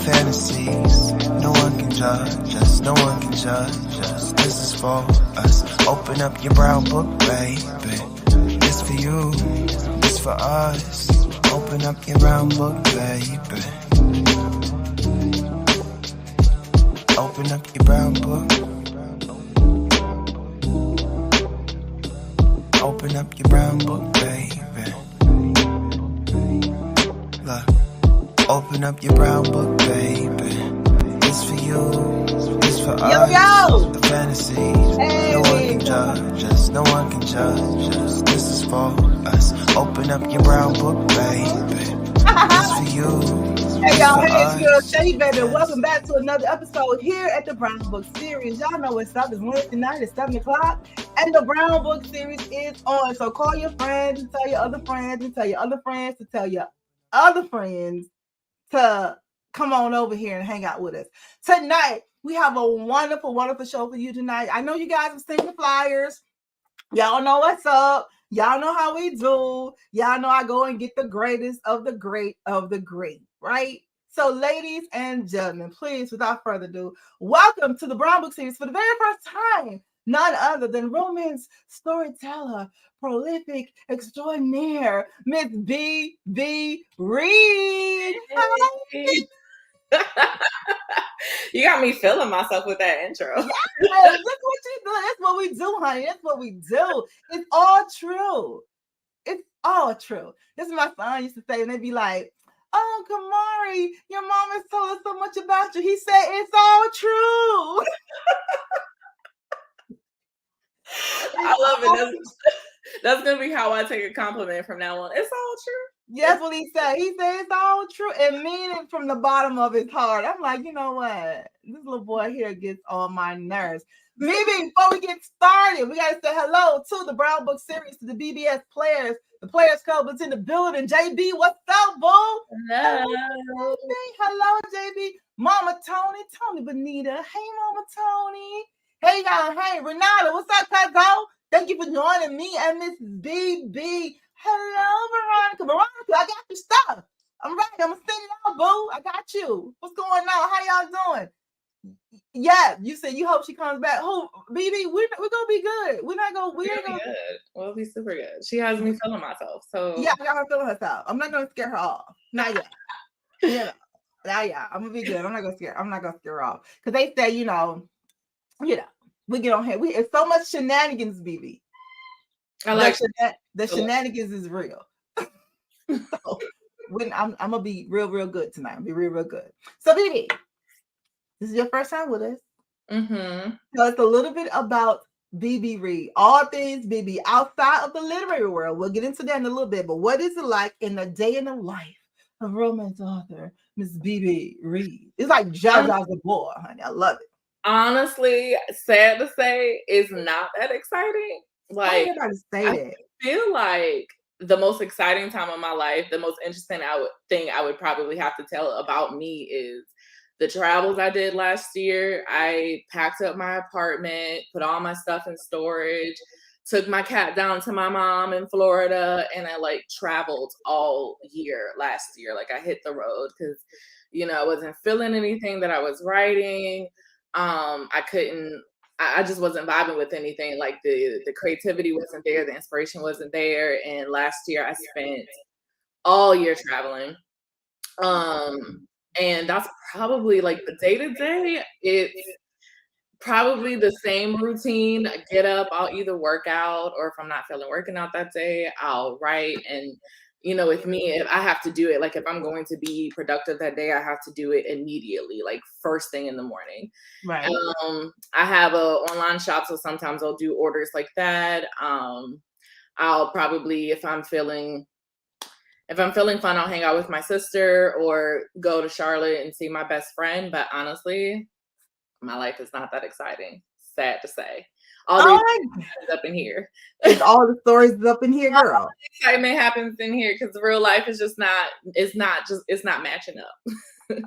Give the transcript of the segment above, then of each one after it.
fantasies. No one can judge us, no one can judge us. This is for us. Open up your brown book, baby. It's for you, it's for us. Open up your brown book, baby. Open up your brown book. Open up your brown book, baby. Look. Open up your brown book, baby. It's for you, it's for us. The fantasies. Hey. No one can judge us, no one can judge us. This is for us. Open up your brown book, baby. It's for you. Hey y'all, hey, it's your Shay Baby. Welcome back to another episode here at the Brown Book Series. Y'all know what's up. It's Wednesday night at 7 o'clock, and the Brown Book Series is on. So call your friends and tell your other friends and tell your other friends to tell your other friends to come on over here and hang out with us. Tonight, we have a wonderful, wonderful show for you tonight. I know you guys have seen the flyers. Y'all know what's up. Y'all know how we do. Y'all know I go and get the greatest of the great of the great, right? So, ladies and gentlemen, please, without further ado, welcome to the Brown Book Series for the very first time. None other than romance storyteller, prolific extraordinaire, Miss B.B Reid. Hey. You got me feeling myself with that intro. Yes, look what you do. That's what we do, honey. That's what we do. It's all true. It's all true. This is my son used to say, and they'd be like, "Oh, Kamari, your mom has told us so much about you." He said, "It's all true." I love it. That's gonna be how I take a compliment from now on. It's all true. That's what he said. He said it's all true and mean it from the bottom of his heart. I'm like, you know what? This little boy here gets on my nerves. Maybe before we get started, we gotta say hello to the Brown Book Series, to the BBS players. The Players Club is in the building. JB, what's up, boo? Hello. Hello, JB. Mama Tony Bonita. Hey, Mama Tony. Hey, y'all. Hey, Renata, what's up, Cuzzo? Thank you for joining me and Miss BB. Hello, Veronica, I got your stuff. I'm ready. I'm gonna send it out, boo. I got you. What's going on? How y'all doing? Yeah, you said you hope she comes back. Who, BB? We're gonna be good. We're gonna be good. We'll be super good. She has me feeling myself. So yeah, I got her feeling herself. I'm not gonna scare her off. Not yet. Yeah. Yeah, I'm gonna be good. I'm not gonna scare her off. Because they say, you know, we get on here. It's so much shenanigans, BB. I like the shenanigans is real. So I'm gonna be real good tonight. I'm gonna be real good. So, BB, this is your first time with us. Mm-hmm. So it's a little bit about B.B. Reid, all things B.B. outside of the literary world. We'll get into that in a little bit. But what is it like in the day in the life of romance author Miss B.B. Reid? It's like Jaja's the boy, honey. I love it. Honestly, sad to say, it's not that exciting. Like, I feel like the most exciting time of my life, the most interesting thing I would probably have to tell about me is the travels I did last year. I packed up my apartment, put all my stuff in storage, took my cat down to my mom in Florida, and I like traveled all year last year. Like I hit the road because, you know, I wasn't feeling anything that I was writing. I just wasn't vibing with anything. Like the creativity wasn't there, the inspiration wasn't there. And last year I spent all year traveling. And that's probably like the day-to-day. It's probably the same routine. I get up, I'll either work out, or if I'm not feeling working out that day, I'll write. And you know, with me, if I have to do it, like if I'm going to be productive that day, I have to do it immediately, like first thing in the morning. Right. I have a online shop, so sometimes I'll do orders like that. I'll probably, if I'm feeling fun, I'll hang out with my sister or go to Charlotte and see my best friend. But honestly, my life is not that exciting. Sad to say. All these up in here. All the stories up in here, girl. All the excitement happens in here because real life is just not. It's not matching up.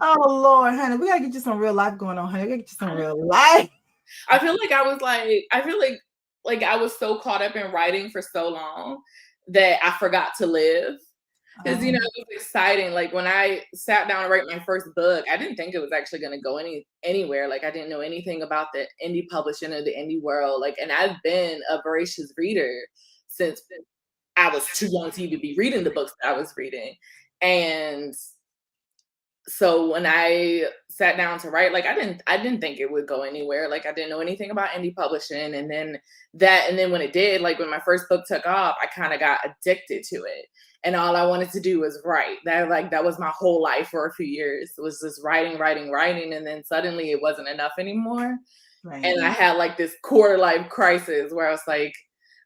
Oh Lord, honey, we gotta get you some real life going on, honey. We gotta get you some real life. I feel like I was so caught up in writing for so long that I forgot to live. Because, you know, it was exciting. Like, when I sat down to write my first book, I didn't think it was actually going to go anywhere. Like, I didn't know anything about the indie publishing or the indie world. Like, and I've been a voracious reader since I was too young to even be reading the books that I was reading. And so when I sat down to write, like, I didn't think it would go anywhere. Like, I didn't know anything about indie publishing. And then when it did, like, when my first book took off, I kind of got addicted to it. And all I wanted to do was write. That was my whole life for a few years. It was just writing. And then suddenly it wasn't enough anymore. Right. And I had like this quarter life crisis where I was like,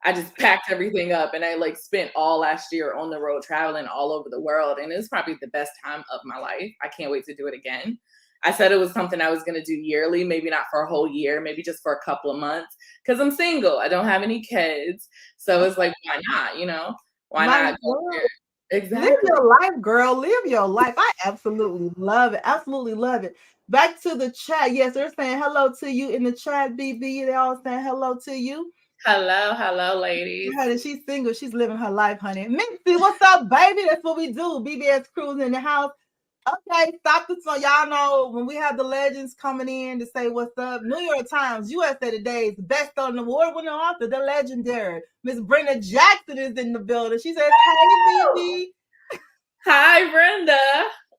I just packed everything up and I like spent all last year on the road traveling all over the world. And it was probably the best time of my life. I can't wait to do it again. I said it was something I was going to do yearly, maybe not for a whole year, maybe just for a couple of months, because I'm single. I don't have any kids. So it's like, why not? You know, why not? Exactly. Live your life, girl. Live your life. I absolutely love it. Absolutely love it. Back to the chat. Yes, they're saying hello to you in the chat, BB. They all saying hello to you. Hello, ladies. She's single. She's living her life, honey. Mixie, what's up, baby? That's what we do. BBS cruising in the house. Okay, stop the song. Y'all know when we have the legends coming in to say what's up. New York Times, USA Today's best-selling award-winning author, the legendary Miss Brenda Jackson is in the building. She says, "Hey, BB." Hi, Brenda.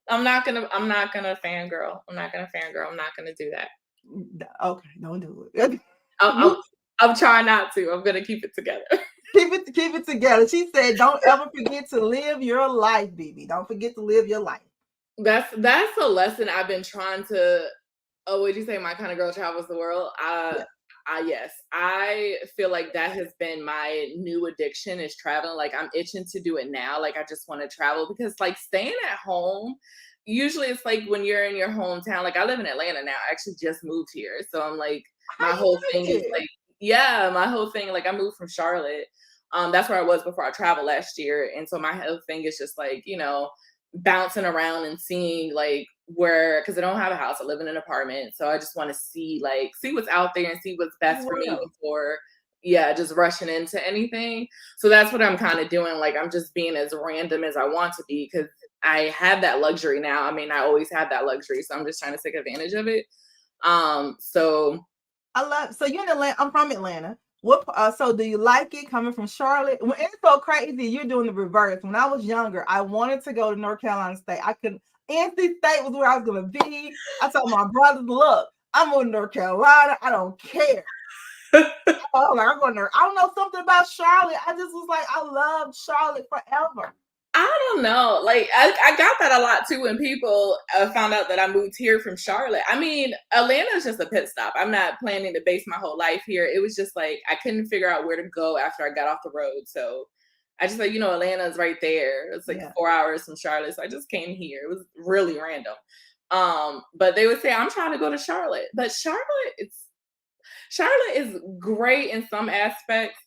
I'm not gonna fangirl. I'm not gonna do that. Okay, don't do it. I'm trying not to. I'm gonna keep it together. Keep it together. She said, "Don't ever forget to live your life, BB. Don't forget to live your life." That's a lesson I've been trying to. Oh, would you say my kind of girl travels the world? Yes. I feel like that has been my new addiction is traveling. Like, I'm itching to do it now. Like, I just want to travel because like staying at home, usually it's like when you're in your hometown. Like, I live in Atlanta now. I actually just moved here. So I'm like, my whole thing is like, my whole thing, like I moved from Charlotte. That's where I was before I traveled last year. And so my whole thing is just like, you know, bouncing around and seeing like because I don't have a house, I live in an apartment. So I just want to see what's out there and see what's best for me before just rushing into anything. So that's what I'm kind of doing. Like, I'm just being as random as I want to be because I have that luxury now. I mean, I always had that luxury. So I'm just trying to take advantage of it. So you're in Atlanta. I'm from Atlanta. So do you like it coming from Charlotte? It's so crazy. You're doing the reverse. When I was younger, I wanted to go to North Carolina State. I couldn't. NC State was where I was going to be. I told my brothers, look, I'm moving to North Carolina. I don't care. I'm going to. I don't know, something about Charlotte. I just was like, I loved Charlotte forever. I don't know. Like, I got that a lot too when people found out that I moved here from Charlotte. I mean, Atlanta is just a pit stop. I'm not planning to base my whole life here. It was just like I couldn't figure out where to go after I got off the road. So I just like, you know, Atlanta's right there. It's like 4 hours from Charlotte. So I just came here. It was really random. But they would say, I'm trying to go to Charlotte. But Charlotte is great in some aspects.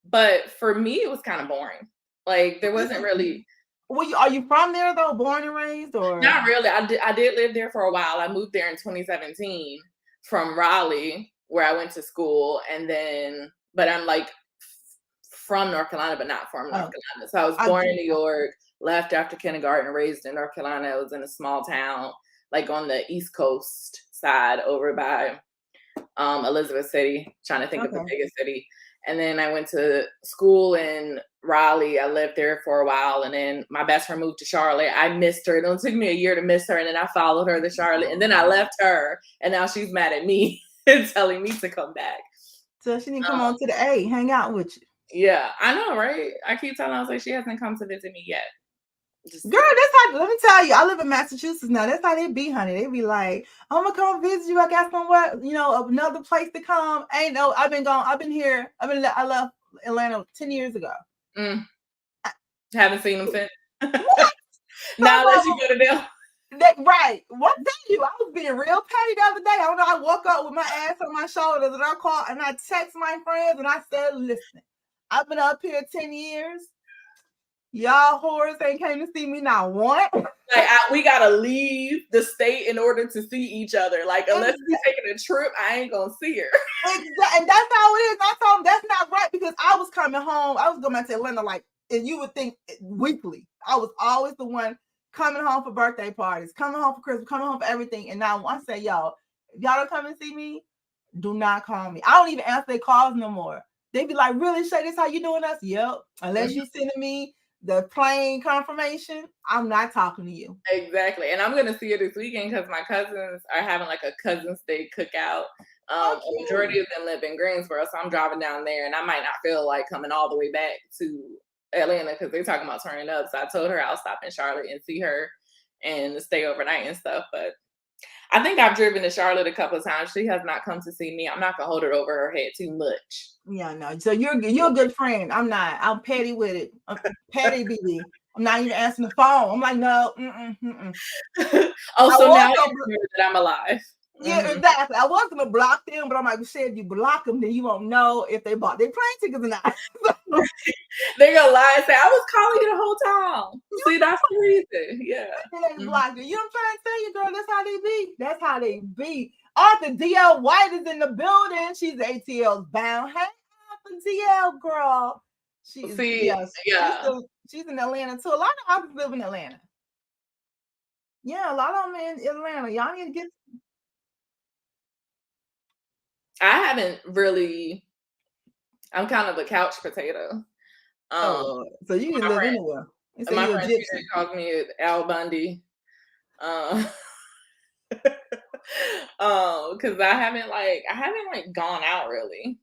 But for me, it was kind of boring. Like, there wasn't really... Well, are you from there though, born and raised, or not really? I did live there for a while. I moved there in 2017 from Raleigh, where I went to school, but I'm like from North Carolina, but not from North Carolina. So I was born in New York, left after kindergarten, raised in North Carolina. I was in a small town, like on the East Coast side, over by Elizabeth City. Trying to think of the biggest city. And then I went to school in Raleigh. I lived there for a while. And then my best friend moved to Charlotte. I missed her. It only took me a year to miss her. And then I followed her to Charlotte. And then I left her. And now she's mad at me and telling me to come back. So she didn't come on to the A, hang out with you. Yeah, I know, right? I keep telling her, I was like, she hasn't come to visit me yet. Girl, that's how, let me tell you, I live in Massachusetts now. That's how they be, honey. They be like, I'm gonna come visit you. I got somewhere, another place to come. I've been here. I left Atlanta 10 years ago. Haven't seen them since. Now that you go to them. Right. What day I was being real petty the other day. I don't know. I woke up with my ass on my shoulders and I called and I text my friends and I said, listen, I've been up here 10 years. Y'all whores ain't came to see me now once. Like, we gotta leave the state in order to see each other. Like, unless we're taking a trip, I ain't gonna see her. Exactly. And that's how it is. I told them that's not right because I was coming home. I was going back to Atlanta like and you would think weekly. I was always the one coming home for birthday parties, coming home for Christmas, coming home for everything. And now I say, y'all, if y'all don't come and see me, do not call me. I don't even answer their calls no more. They be like, really, Shay, this how you doing us? Yep. Unless you sending me the plain confirmation, I'm not talking to you. Exactly. And I'm going to see her this weekend because my cousins are having like a Cousin's Day cookout. A majority of them live in Greensboro, so I'm driving down there, and I might not feel like coming all the way back to Atlanta because they're talking about turning up. So I told her I'll stop in Charlotte and see her and stay overnight and stuff. But I think I've driven to Charlotte a couple of times. She has not come to see me. I'm not gonna hold it over her head too much. Yeah, no. So you're a good friend. I'm not. I'm petty with it. I'm petty, BB. I'm not even answering the phone. I'm like, no. Oh, so now you remember that I'm alive. Yeah, exactly. I was gonna block them, but I'm like, shit, if you block them, then you won't know if they bought their plane tickets or not. They're gonna lie and say, I was calling you the whole time. See, that's the reason. Yeah. They blocked you. You know what I'm trying to tell you, girl? That's how they be. That's how they be. Arthur DL White is in the building. She's ATL's bound. Hey, Arthur DL girl. She's in Atlanta too. A lot of authors live in Atlanta. Yeah, a lot of them in Atlanta. Y'all need to get. I haven't really. I'm kind of a couch potato. So you can live anywhere. My friend calls me Al Bundy. Because I haven't gone out really.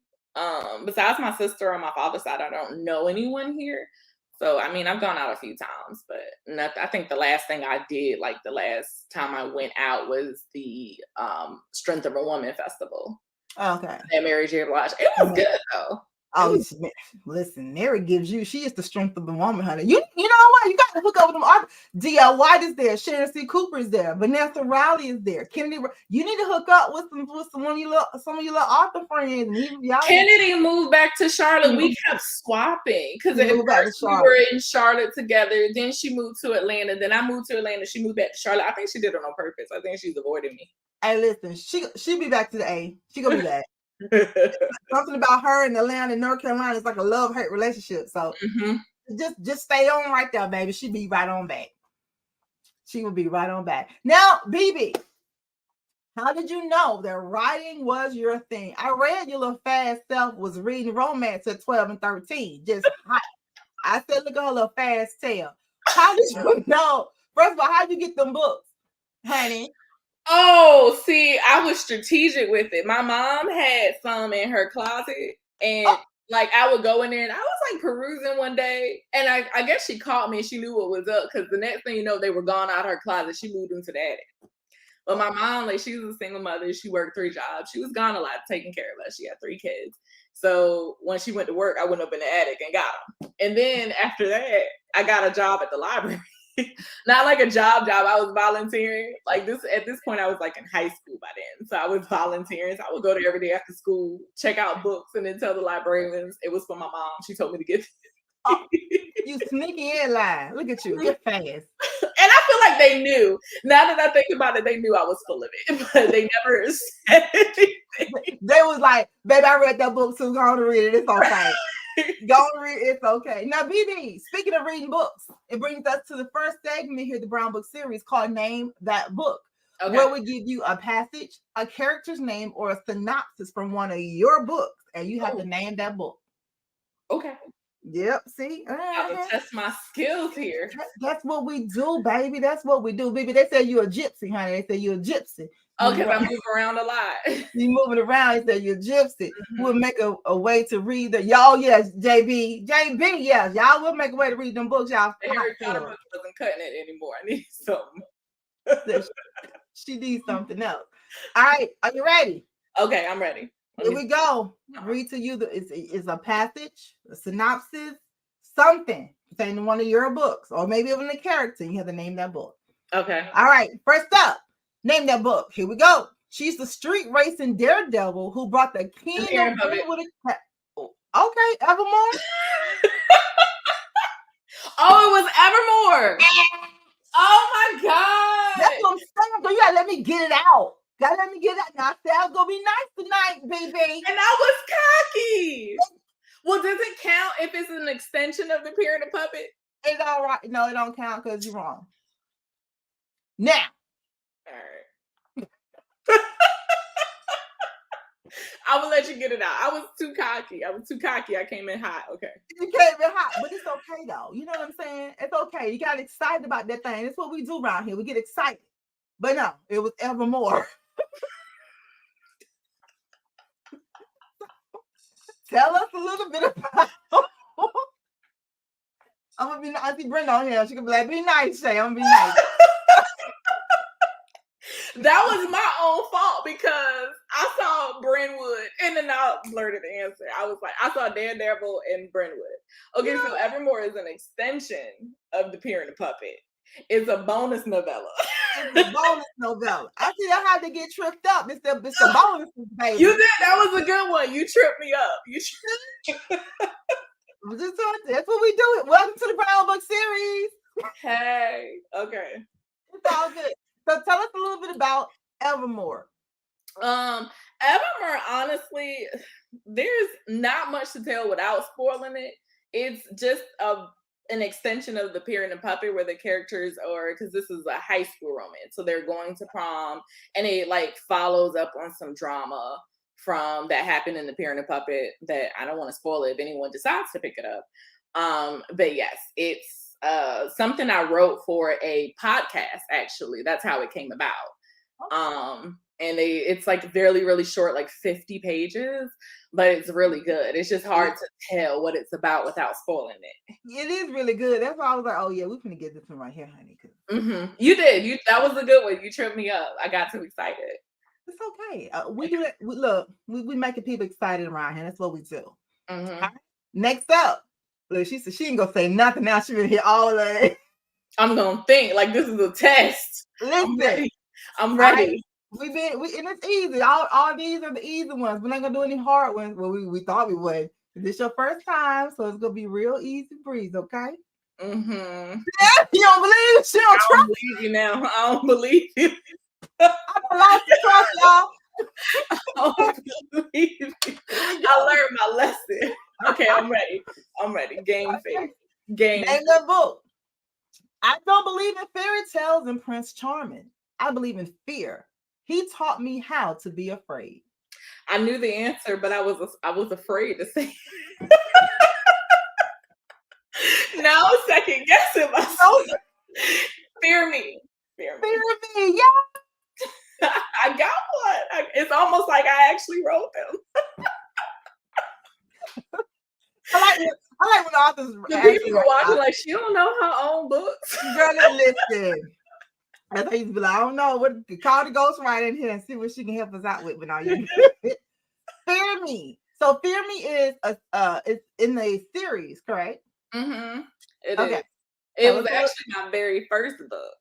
Besides my sister on my father's side, I don't know anyone here. So I mean, I've gone out a few times, but I think the last thing I did, like the last time I went out, was the Strength of a Woman festival. Okay. At Mary J. Blige. It was good though. Oh, listen, Mary gives you, she is the strength of the woman, honey. You know what? You got to hook up with them. D.L. White is there. Sharon C. Cooper is there. Vanessa Riley is there. Kennedy, you need to hook up with some of your little author friends. Kennedy moved back to Charlotte. We kept swapping because at first we were in Charlotte together. Then she moved to Atlanta. Then I moved to Atlanta. She moved back to Charlotte. I think she did it on purpose. I think she's avoiding me. Hey, listen, she'll be back to the A. She gonna be back. Something about her in Atlanta and North Carolina is like a love-hate relationship. So just stay on right there, baby. She'll be right on back. She will be right on back. Now, BB, how did you know that writing was your thing? I read your little fast self was reading romance at 12 and 13. Just hot. I said, look at her little fast tail. How did you know? First of all, how did you get them books, honey? Oh, see, I was strategic with it. My mom had some in her closet, and like I would go in there, and I was like perusing one day, and I guess she caught me, and she knew what was up, because the next thing you know, they were gone out of her closet. She moved into the attic. But my mom, like, she was a single mother. She worked 3 jobs. She was gone a lot, taking care of us. She had 3 kids. So when she went to work, I went up in the attic and got them. And then after that, I got a job at the library. Not like a job. I was volunteering. Like at this point, I was like in high school by then. So I was volunteering. So I would go there every day after school, check out books, and then tell the librarians it was for my mom. She told me to get. You sneaky and lie. Look at you. You're fast. And I feel like they knew. Now that I think about it, they knew I was full of it, but they never said anything. They was like, baby, I read that book, so go on to read it. It's okay. Go on read it. It's okay. Now, BB, speaking of reading books, it brings us to the first segment here, the Brown Book series called Name That Book, where we give you a passage, a character's name, or a synopsis from one of your books, and you have to name that book. Okay. Yep. See, I will test my skills here. That's what we do, baby. That's what we do, baby. They say you're a gypsy, honey. They say you're a gypsy. Oh, because I move around a lot. You moving around. They say you're a gypsy. We'll make a way to read the y'all. Yes, JB. Yes, y'all will make a way to read them books, y'all. Harry Potter wasn't cutting it anymore. I need something. She needs something else. All right, are you ready? Okay, I'm ready. Here we go. Read to you. It's a passage, a synopsis, something pertaining to one of your books, or maybe even a character. You have to name that book. Okay. All right. First up, name that book. Here we go. She's the street racing daredevil who brought the king of it with a. Okay, Evermore. Oh, it was Evermore. Oh my God. That's what I'm saying. So you gotta let me get it out. Gotta let me get it out. Now I said I was gonna be nice tonight, baby. And I was cocky. Well, does it count if it's an extension of the Period of Puppet? It's all right. No, it don't count because you're wrong. Now. All right. I will let you get it out. I was too cocky. I came in hot. Okay. You came in hot, but it's okay though. You know what I'm saying? It's okay. You got excited about that thing. That's what we do around here. We get excited. But no, it was Evermore. Tell us a little bit about. I'm gonna be nice. I see Brenda on here. She can be like, "Be nice, Shay. I'm gonna be nice." That was my own fault because I saw Brentwood and then I blurted the answer. I was like, I saw Daredevil and Brentwood. Okay, so Evermore is an extension of the Period of Puppet. It's a bonus novella. It's a bonus novella. I see I had to get tripped up. It's the bonus, baby. You did. That was a good one. You tripped me up. That's what we do. Welcome to the Brown Book series. Hey. Okay. It's all good. So tell us a little bit about Evermore. Evermore, honestly, there's not much to tell without spoiling it. It's just an extension of the Period of Puppet where the characters are, because this is a high school romance. So they're going to prom and it like follows up on some drama from that happened in the Period of Puppet that I don't want to spoil it if anyone decides to pick it up. But yes, it's something I wrote for a podcast, actually. That's how it came about. And it's like really, really short, like 50 pages, but it's really good. It's just hard to tell what it's about without spoiling it. It is really good. That's why I was like, oh yeah, we're gonna get this one right here, honey. You did. That was a good one. You tripped me up. I got too excited. It's okay. We do that. We making people excited around here. That's what we do. Right. Next up, look, she said she ain't gonna say nothing now. She been here all day. I'm gonna think like this is a test. Listen, I'm ready. Right? And it's easy. All these are the easy ones. We're not gonna do any hard ones. Well, we thought we would. This your first time, so it's gonna be real easy breeze, okay? Yeah, you don't believe it? She don't trust. I don't believe you now. I don't believe you. I lost the trust, y'all. I don't believe you. I learned my lesson. Okay, I'm ready. Game face. Game. Name the book. I don't believe in fairy tales and Prince Charming. I believe in fear. He taught me how to be afraid. I knew the answer, but I was afraid to say it. Now I'm second guessing myself. Fear me. Fear me, yeah. I got one. It's almost like I actually wrote them. I like when authors. The people are watching like she don't know her own books. Girl, listen. I used to be like, I don't know what call the ghostwriter in here and see what she can help us out with. But now you Fear Me. So Fear Me is it's in the series, correct? It is. It was actually my very first book.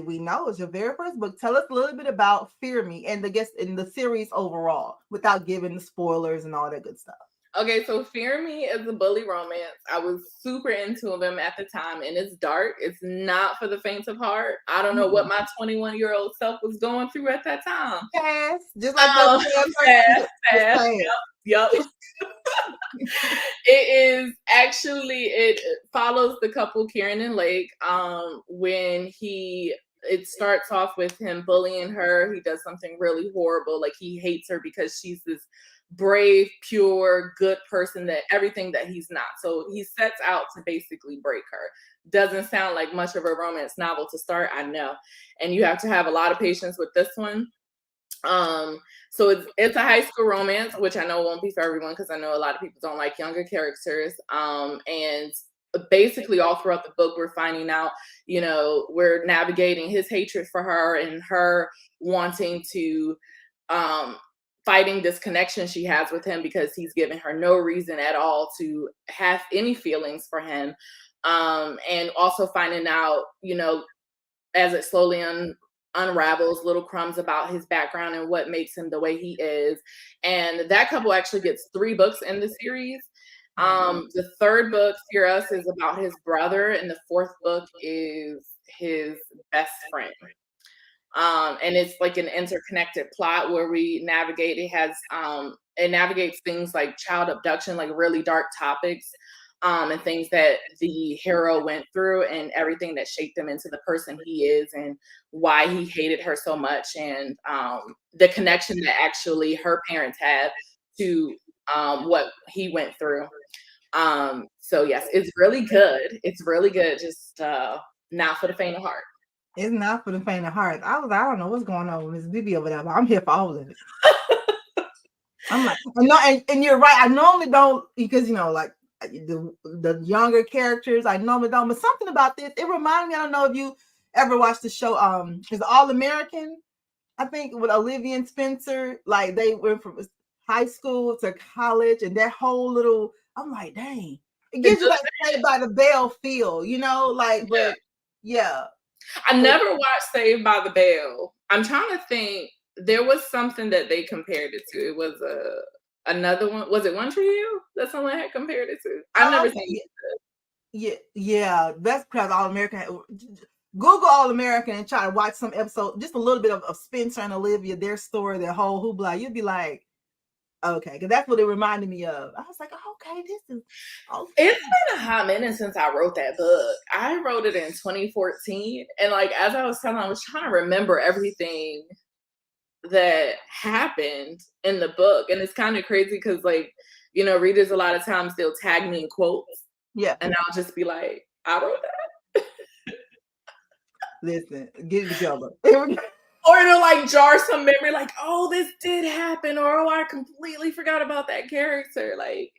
We know it's your very first book. Tell us a little bit about Fear Me and in the series overall, without giving the spoilers and all that good stuff. Okay, so Fear Me is a bully romance. I was super into them at the time, and it's dark. It's not for the faint of heart. I don't know what my 21-year-old self was going through at that time. Fast, just like fast. Yep. It follows the couple Kieran and Lake. It starts off with him bullying her. He does something really horrible, like he hates her because she's this brave, pure, good person, that everything that he's not. So he sets out to basically break her. Doesn't sound like much of a romance novel to start, I know, and you have to have a lot of patience with this one. So it's a high school romance, which I know won't be for everyone because I know a lot of people don't like younger characters. And basically all throughout the book, we're finding out, we're navigating his hatred for her and her wanting to, fighting this connection she has with him because he's given her no reason at all to have any feelings for him. And also finding out, as it slowly unravels, little crumbs about his background and what makes him the way he is. And that couple actually gets 3 books in the series. The 3rd book, Fear Us, is about his brother, and the 4th book is his best friend. And it's like an interconnected plot where we navigate. It has it navigates things like child abduction, like really dark topics, and things that the hero went through and everything that shaped him into the person he is and why he hated her so much, and the connection that actually her parents had to what he went through. So yes, it's really good. It's really good. Just not for the faint of heart. It's not for the faint of heart. I don't know what's going on with Miss B.B over there, but I'm here for all of it. I'm like, and you're right. I normally don't, because like the younger characters, I normally don't. But something about this, it reminded me. I don't know if you ever watched the show. Is All American? I think with Olivia and Spencer. Like they went from high school to college, and that whole little. I'm like, dang, it gives you like Saved by the Bell feel, like, but yeah. I never watched Saved by the Bell. I'm trying to think. There was something that they compared it to. It was another one. Was it One Tree Hill that someone had compared it to? I've never seen it. Yeah. That's because All American. Google All American and try to watch some episode, just a little bit of Spencer and Olivia, their story, their whole hoopla. You'd be like, okay, because that's what it reminded me of. I was like, okay, this is. Okay. It's been a hot minute since I wrote that book. I wrote it in 2014, and like as I was telling, I was trying to remember everything that happened in the book, and it's kind of crazy because like readers a lot of times they'll tag me in quotes, and I'll just be like, I wrote that. Listen, get it together. Or it'll like jar some memory, like, oh, this did happen, or oh, I completely forgot about that character. Like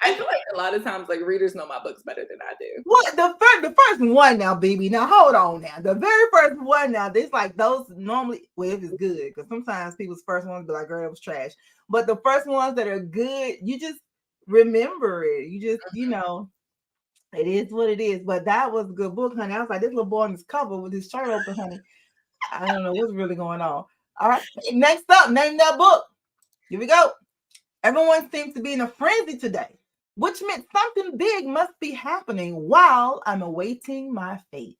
I feel like a lot of times like readers know my books better than I do. What the first one now, BB? Now hold on now. The very first one now, it's like those normally, well, if it's good, because sometimes people's first ones be like, girl, it was trash. But the first ones that are good, you just remember it. You just, it is what it is. But that was a good book, honey. I was like, this little boy on his cover with his shirt open, honey. I don't know what's really going on. All right. Next up, name that book. Here we go. Everyone seems to be in a frenzy today, which meant something big must be happening while I'm awaiting my fate.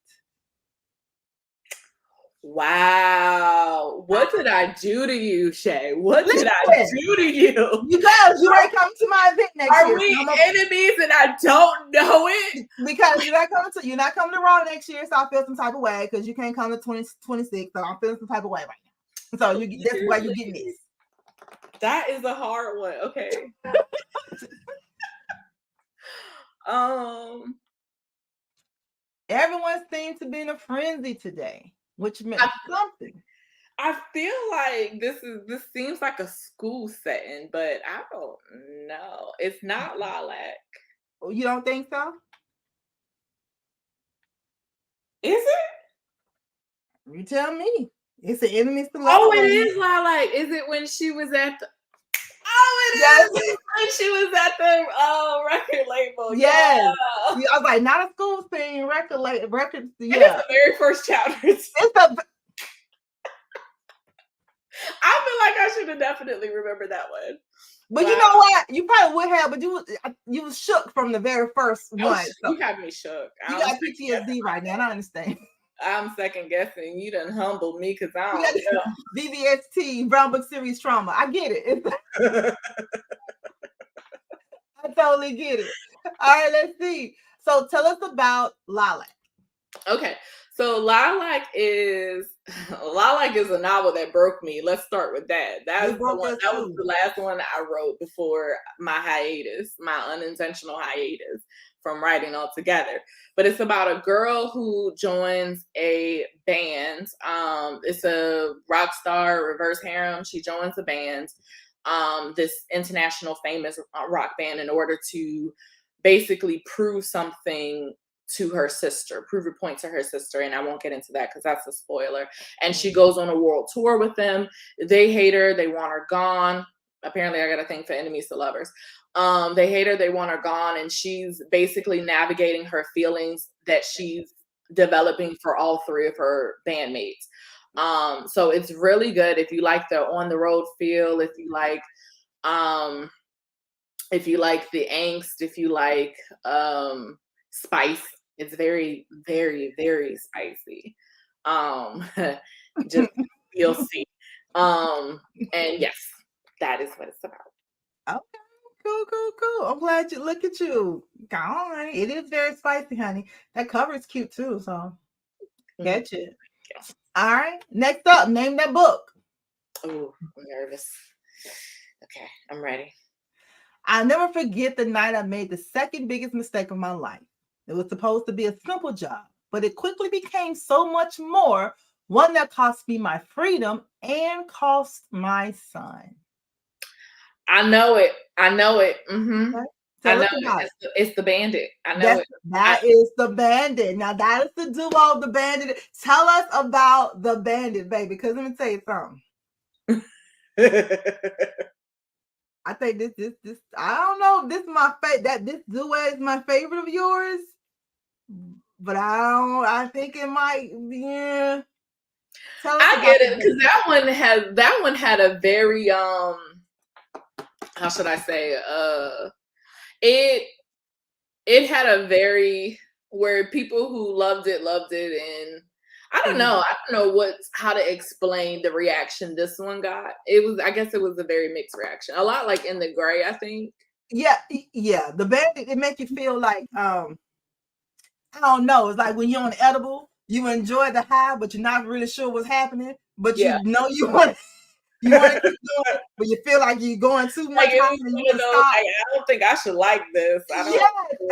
Wow. What did I do to you, Shay? What did I do to you? Because you ain't coming to my event next year. Are we enemies and I don't know it? Because you're not coming to Raw next year, so I feel some type of way because you can't come to 2026, so I'm feeling some type of way right now. So that's why you're getting this. That is a hard one. Okay. Everyone seems to be in a frenzy today, which meant something. I feel like this seems like a school setting, but I don't know. It's not Lilac. You don't think so? Is it? You tell me. It's an enemies to love. Oh, it is Lilac. Is it when she was at the? Oh, it is when she was at the record label. Yes. Yeah. I was like, not a school thing. Records. Yeah. It's the very first chapter. It's the. I feel like I should have definitely remembered that one. But you know what? You probably would have, but you was shook from the very first one. You got me shook. You got PTSD right now. I understand. I'm second guessing. You done humbled me because I don't know. BBST, Brown Book Series trauma. I get it. I totally get it. All right, let's see. So tell us about Lilac. Okay. So Lilac is a novel that broke me. Let's start with that. That was the last one I wrote before my hiatus, my unintentional hiatus from writing altogether. But it's about a girl who joins a band. It's a rock star, reverse harem. She joins a band, this international famous rock band, in order to basically prove something to her sister, prove a point to her sister. And I won't get into that because that's a spoiler. And she goes on a world tour with them. They hate her. They want her gone. Apparently, I got a thing for enemies to lovers. They hate her. They want her gone. And she's basically navigating her feelings that she's developing for all three of her bandmates. So it's really good if you like the on the road feel, if you like the angst, if you like spice. It's very, very, very spicy. Just you'll see. And yes, that is what it's about. Okay. Cool. I'm glad you look at you. Go on, honey. It is very spicy, honey. That cover is cute too. So get you. All right. Next up, name that book. Oh, I'm nervous. Okay, I'm ready. I'll never forget the night I made the second biggest mistake of my life. It was supposed to be a simple job, but it quickly became so much more. One that cost me my freedom and cost my son. I know it. Mm-hmm. Okay. I know it. It's the Bandit. I know it. That is the Bandit. Now that is the duo of the Bandit. Tell us about the Bandit, baby. Because let me tell you something. I think this. I don't know. This is my favorite. This duo is my favorite of yours. But I think it might. Yeah. I get it because that one had a very how should I say it had a very where people who loved it, and I don't know how to explain the reaction this one got. I guess it was a very mixed reaction, a lot like In the Gray, I think. Yeah, the Bandit, it makes you feel like I don't know, it's like when you're on edible, you enjoy the high but you're not really sure what's happening, but you know you want to keep doing it, but you feel like you're going too much higher and you stop. I don't think I should like this. I don't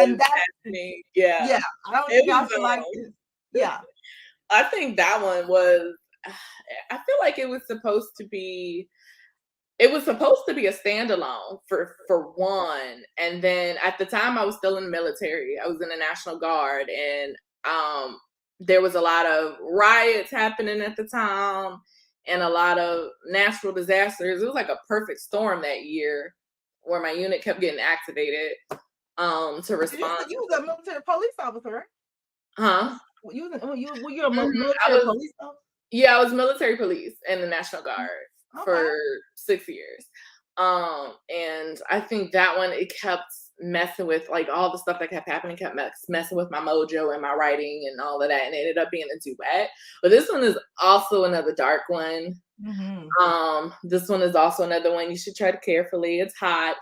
and that's me. Yeah, I don't think I should like this. Yeah. I think that one was, I feel like it was supposed to be a standalone for one. And then at the time I was still in the military. I was in the National Guard, and there was a lot of riots happening at the time and a lot of natural disasters. It was like a perfect storm that year where my unit kept getting activated to respond. You was a military police officer, right? Huh? Were you a military police officer? Yeah, I was military police in the National Guard for 6 years. And I think that one, it kept messing with like all the stuff that kept happening, kept messing with my mojo and my writing and all of that, and it ended up being a duet. But this one is also another dark one. Mm-hmm. This one is also another one you should tread carefully. It's hot.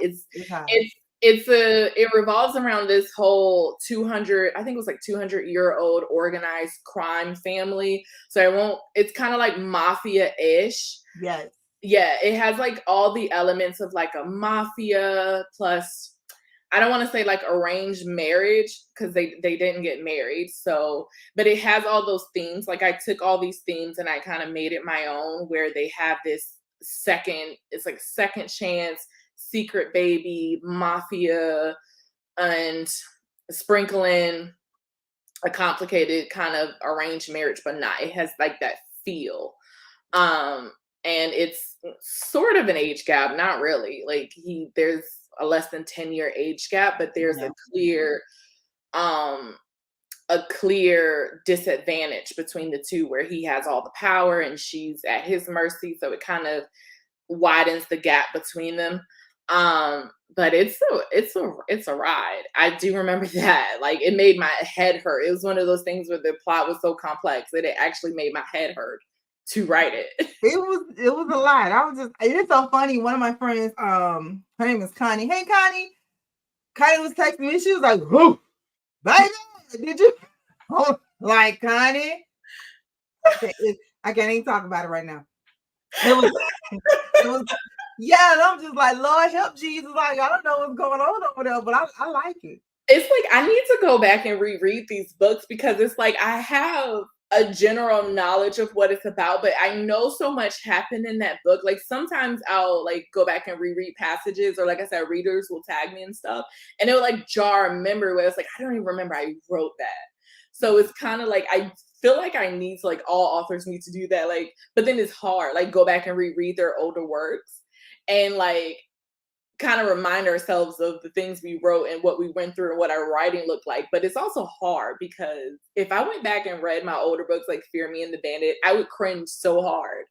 It revolves around this whole 200-year-old organized crime family. So it's kind of like mafia-ish. Yes. Yeah, it has like all the elements of like a mafia plus, I don't want to say like arranged marriage because they didn't get married. So, but it has all those themes. Like I took all these themes and I kind of made it my own, where they have this it's like second chance, secret baby, mafia, and sprinkling a complicated kind of arranged marriage, but not. It has like that feel. And it's sort of an age gap, not really. Like there's a less than 10-year age gap, but there's a clear disadvantage between the two, where he has all the power and she's at his mercy. So it kind of widens the gap between them. But it's a ride. I do remember that. Like it made my head hurt. It was one of those things where the plot was so complex that it actually made my head hurt to write it. It was a lot. It's so funny. One of my friends, her name is Connie. Hey Connie. Connie was texting me. She was like, "Who, baby, did you?" Oh, like Connie. I can't even talk about it right now. It was yeah, and I'm just like, Lord help Jesus. Like, I don't know what's going on over there, but I like it. It's like I need to go back and reread these books, because it's like I have a general knowledge of what it's about, but I know so much happened in that book. Like sometimes I'll like go back and reread passages, or like I said, readers will tag me and stuff, and it will like jar a memory where it's like, I don't even remember I wrote that. So it's kind of like, I feel like I need to, like all authors need to do that. Like, but then it's hard, like go back and reread their older works and like kind of remind ourselves of the things we wrote and what we went through and what our writing looked like. But it's also hard, because if I went back and read my older books like Fear Me and the Bandit, I would cringe so hard.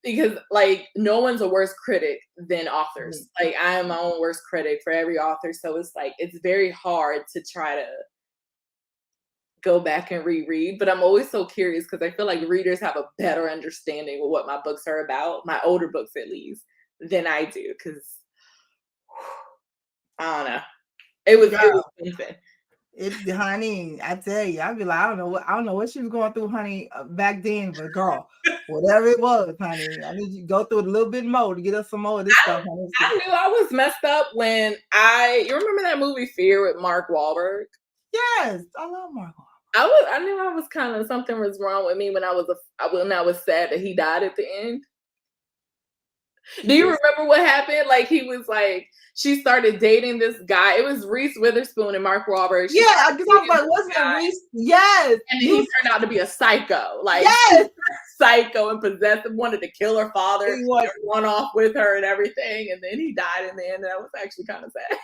Because like no one's a worse critic than authors. Like I am my own worst critic for every author. So it's like, it's very hard to try to go back and reread, but I'm always so curious because I feel like readers have a better understanding of what my books are about, my older books at least, than I do. Because I don't know, it was something. It's honey, I tell you, I'd be like, I don't know what she was going through, honey, back then, but girl, whatever it was, honey, I need you to go through it a little bit more to get us some more of this stuff. Honey. I knew I was messed up when you remember that movie Fear with Mark Wahlberg? Yes, I love Mark Wahlberg. I knew I was kind of something was wrong with me when I was sad that he died at the end. Do you remember what happened? Like he was like, she started dating this guy. It was Reese Witherspoon and Mark Wahlberg. Yeah, because I was like, wasn't it Reese? Yes. And then he turned out to be a psycho. Like yes. Psycho and possessive, wanted to kill her father, run off with her and everything. And then he died in the end. That was actually kind of sad.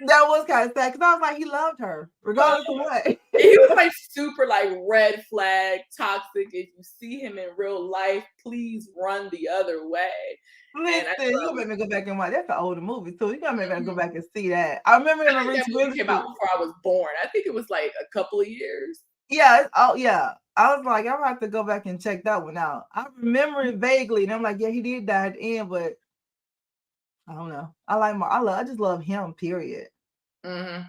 That was kind of sad because I was like, he loved her, regardless of what. He was like super like red flag, toxic. If you see him in real life, please run the other way. Listen, you made me go back and watch. That's an older movie too. You gotta make me go back and see that. I remember when that movie came out before I was born. I think it was like a couple of years. Yeah. Yeah. I was like, I'm gonna have to go back and check that one out. I remember it vaguely, and I'm like, yeah, he did die at the end, but I don't know. I just love him. Period. Mm-hmm.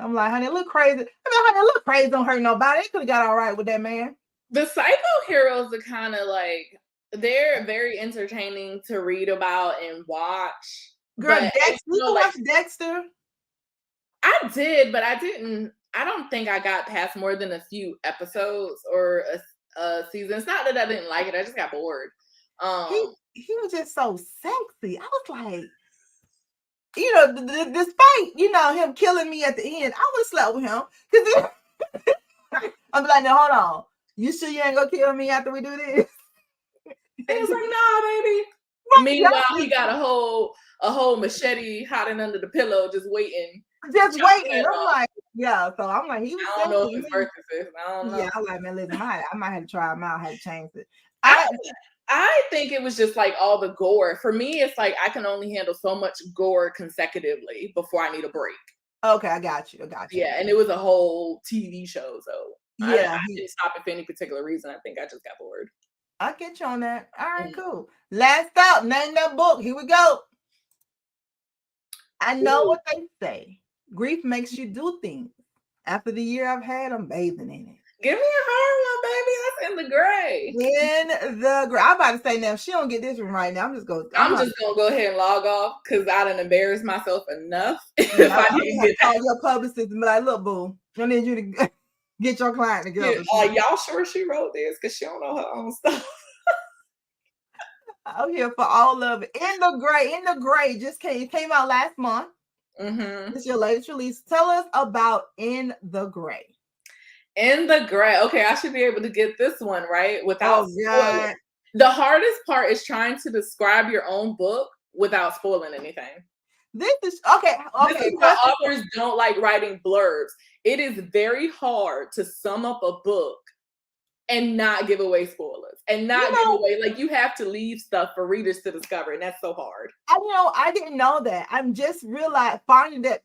I'm like, honey, look crazy. Honey, look crazy. Don't hurt nobody. They could have got all right with that man. The psycho heroes are kind of like, they're very entertaining to read about and watch. Girl, Dexter, you watch Dexter? I did, but I don't think I got past more than a few episodes or a season. It's not that I didn't like it. I just got bored. He was just so sexy. I was like, you know, despite, you know, him killing me at the end, I would have slept with him. Because I'm like, no, hold on. You sure you ain't gonna kill me after we do this? He was like, nah, baby. Meanwhile, he got a whole machete hiding under the pillow, just waiting. Just waiting. I'm like, yeah. So I'm like, he was. I don't know if it's worth it. I don't know. Yeah, I'm like, man, listen, I might have to try him out. I had to change it. I think it was just like all the gore. For me, it's like I can only handle so much gore consecutively before I need a break. Okay, I got you. Yeah, and it was a whole TV show, so yeah, I didn't stop it for any particular reason. I think I just got bored. I get you on that. All right, cool. Last up, name that book. Here we go. I know what they say. Grief makes you do things. After the year I've had, I'm bathing in it. Give me a hard one, baby. That's In the Gray. In the Gray. I'm about to say now, if she don't get this one right now, I'm just gonna go ahead and log off because I done embarrassed myself enough. Yeah, I didn't get call your publicist and be like, look, boo, I need you to get your client together. Y'all sure she wrote this? Because she don't know her own stuff. I'm here for all of it. In the Gray just came out last month. Mm-hmm. It's your latest release. Tell us about In the Gray. In the Gray. Okay, I should be able to get this one right without spoiling. The hardest part is trying to describe your own book without spoiling anything. This is okay. This is why authors don't like writing blurbs. It is very hard to sum up a book and not give away spoilers and not give away, like, you have to leave stuff for readers to discover, and that's so hard. I didn't know that. I'm just realizing finding that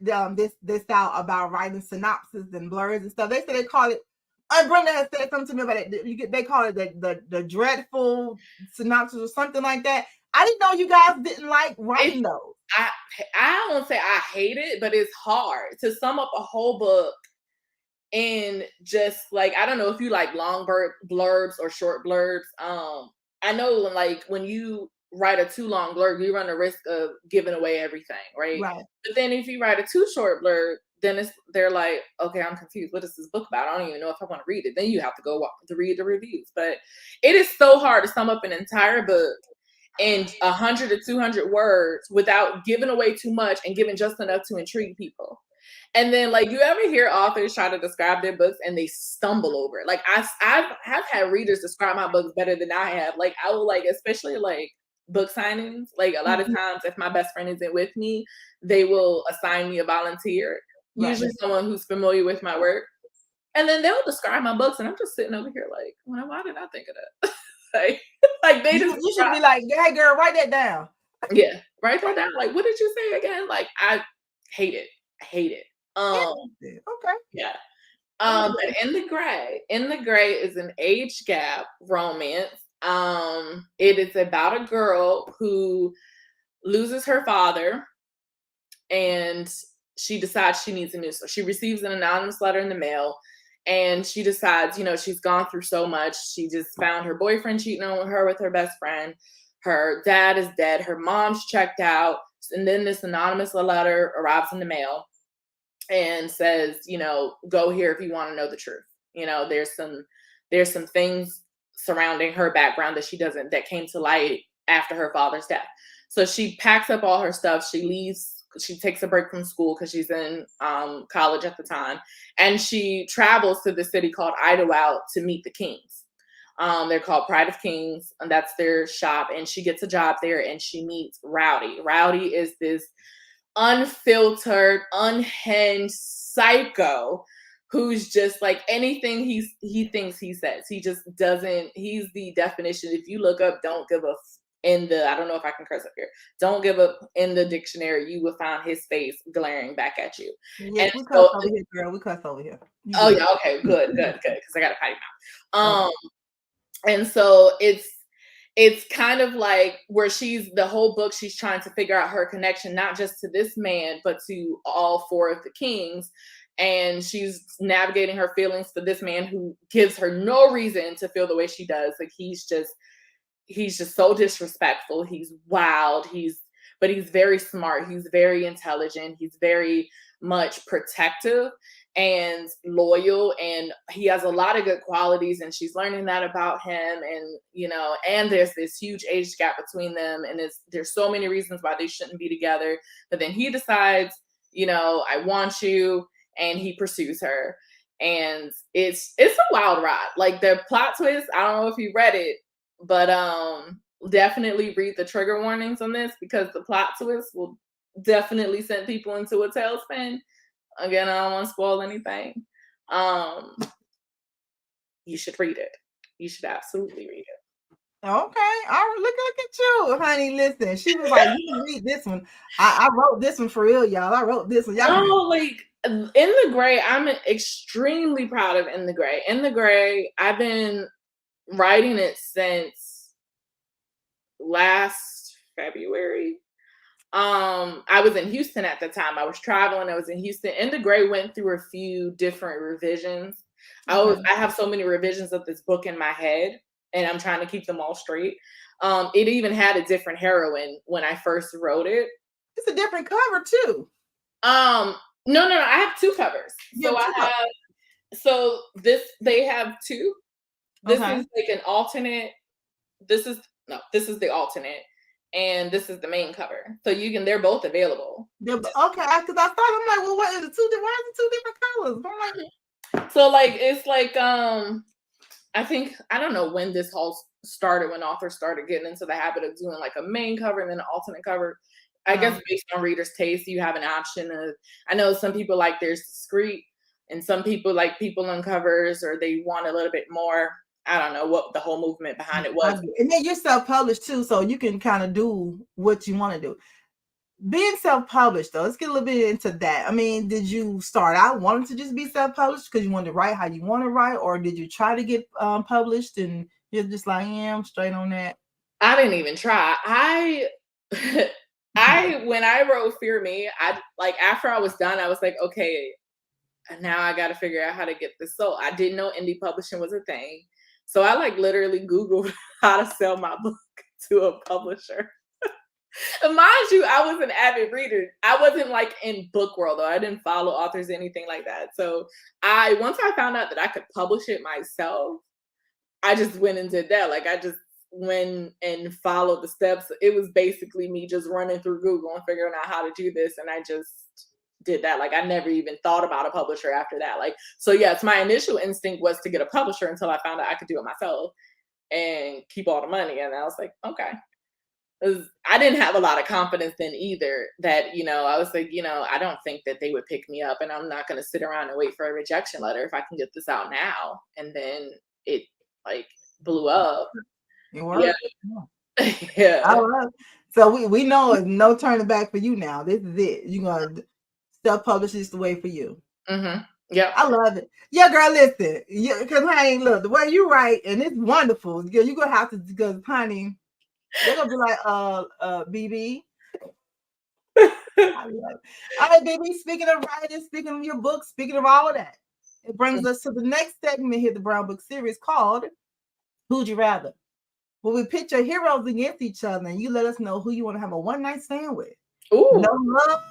this out about writing synopsis and blurbs and stuff. They said they call it. Brenda has said something to me about it. They call it the dreadful synopsis or something like that. I didn't know you guys didn't like writing those. I don't say I hate it, but it's hard to sum up a whole book. And just like, I don't know if you like long blurbs or short blurbs. I know when you write a too long blurb, you run the risk of giving away everything, right? Right. But then if you write a too short blurb, then they're like, okay, I'm confused. What is this book about? I don't even know if I want to read it. Then you have to go to read the reviews. But it is so hard to sum up an entire book in 100 to 200 words without giving away too much and giving just enough to intrigue people. And then, like, you ever hear authors try to describe their books and they stumble over it? Like, I've had readers describe my books better than I have. Like, I will, like, especially, like, book signings. Like, a lot of times, if my best friend isn't with me, they will assign me a volunteer, usually someone who's familiar with my work. And then they'll describe my books, and I'm just sitting over here like, well, why did I think of that? like they just you should be like, hey, girl, write that down. Yeah, write that down. Like, what did you say again? Like, I hate it. Okay. Yeah. But In the Gray is an age gap romance. It is about a girl who loses her father, and she decides she needs a new. So she receives an anonymous letter in the mail, and she decides, she's gone through so much. She just found her boyfriend cheating on her with her best friend. Her dad is dead. Her mom's checked out, and then this anonymous letter arrives in the mail and says, go here if you want to know the truth. There's some things surrounding her background that came to light after her father's death. So she packs up all her stuff. She leaves. She takes a break from school because she's in college at the time, and she travels to the city called Idlewild to meet the Kings. They're called Pride of Kings, and that's their shop. And she gets a job there, and she meets Rowdy. Rowdy is this unfiltered, unhinged psycho who's just like anything he thinks he says. He just doesn't. He's the definition. If you look up "don't give a" in the, I don't know if I can curse up here, "don't give up" in the dictionary, you will find his face glaring back at you. Yeah, we cuss over here, girl. We cuss over here. Oh yeah, okay, good, because I got a potty mouth. And so it's kind of like where the whole book, she's trying to figure out her connection, not just to this man, but to all four of the Kings. And she's navigating her feelings for this man who gives her no reason to feel the way she does. Like he's just so disrespectful. He's wild. But he's very smart. He's very intelligent. He's very much protective and loyal, and he has a lot of good qualities, and she's learning that about him. And and there's this huge age gap between them, and there's so many reasons why they shouldn't be together. But then he decides, I want you, and he pursues her, and it's a wild ride. Like the plot twist, I don't know if you read it, but definitely read the trigger warnings on this, because the plot twist will definitely send people into a tailspin. Again, I don't want to spoil anything. You should read it. You should absolutely read it. Okay. All right. Look at you, honey. Listen, she was like, you can read this one. I wrote this one for real, y'all. I wrote this one. Y'all like In the Gray, I'm extremely proud of In the Gray. In the Gray, I've been writing it since last February. I was in Houston at the time. I was traveling. I was in Houston. In the Gray went through a few different revisions. I have so many revisions of this book in my head, and I'm trying to keep them all straight. It even had a different heroine when I first wrote it. It's a different cover too. No. I have two covers. They have two. This is like an alternate. This is the alternate. And this is the main cover, so they're both available. Okay, because I thought, I'm like, well, what is it? Why is it two different colors? I'm like, so like it's like I think, I don't know when this whole started, when authors started getting into the habit of doing like a main cover and then an alternate cover. I guess based on readers' taste, you have an option of. I know some people like theirs discreet, and some people like people on covers, or they want a little bit more. I don't know what the whole movement behind it was. And then you're self-published too, so you can kind of do what you want to do. Being self-published, though, let's get a little bit into that. I mean, did you start out wanting to just be self-published because you wanted to write how you want to write, or did you try to get published and you're just like, yeah, I'm straight on that? I didn't even try. When I wrote Fear Me, after I was done, I was like, okay, now I got to figure out how to get this sold. I didn't know indie publishing was a thing. So I literally Googled how to sell my book to a publisher. And mind you, I was an avid reader. I wasn't in book world, though. I didn't follow authors, anything like that. So once I found out that I could publish it myself, I just went and did that. I just went and followed the steps. It was basically me just running through Google and figuring out how to do this. And I just did that. I never even thought about a publisher after that. So yes, my initial instinct was to get a publisher until I found out I could do it myself and keep all the money. And I was like, okay. I didn't have a lot of confidence then either that, I was like, I don't think that they would pick me up, and I'm not going to sit around and wait for a rejection letter if I can get this out now. And then it blew up. It worked. Yeah. I love it. So we know it's no turning back for you now. This is it. You're going to self-publish is the way for you. Mm-hmm. Yeah, I love it. Yeah, girl, listen. Because honey, look, the way you write, and it's wonderful. You're gonna have to, because honey, they're gonna be like, BB. I love it. All right, baby. Speaking of writing, speaking of your book, speaking of all of that, it brings us to the next segment here, the Brown Book series called Who'd You Rather? Where we pit your heroes against each other and you let us know who you want to have a one-night stand with. Ooh. No love,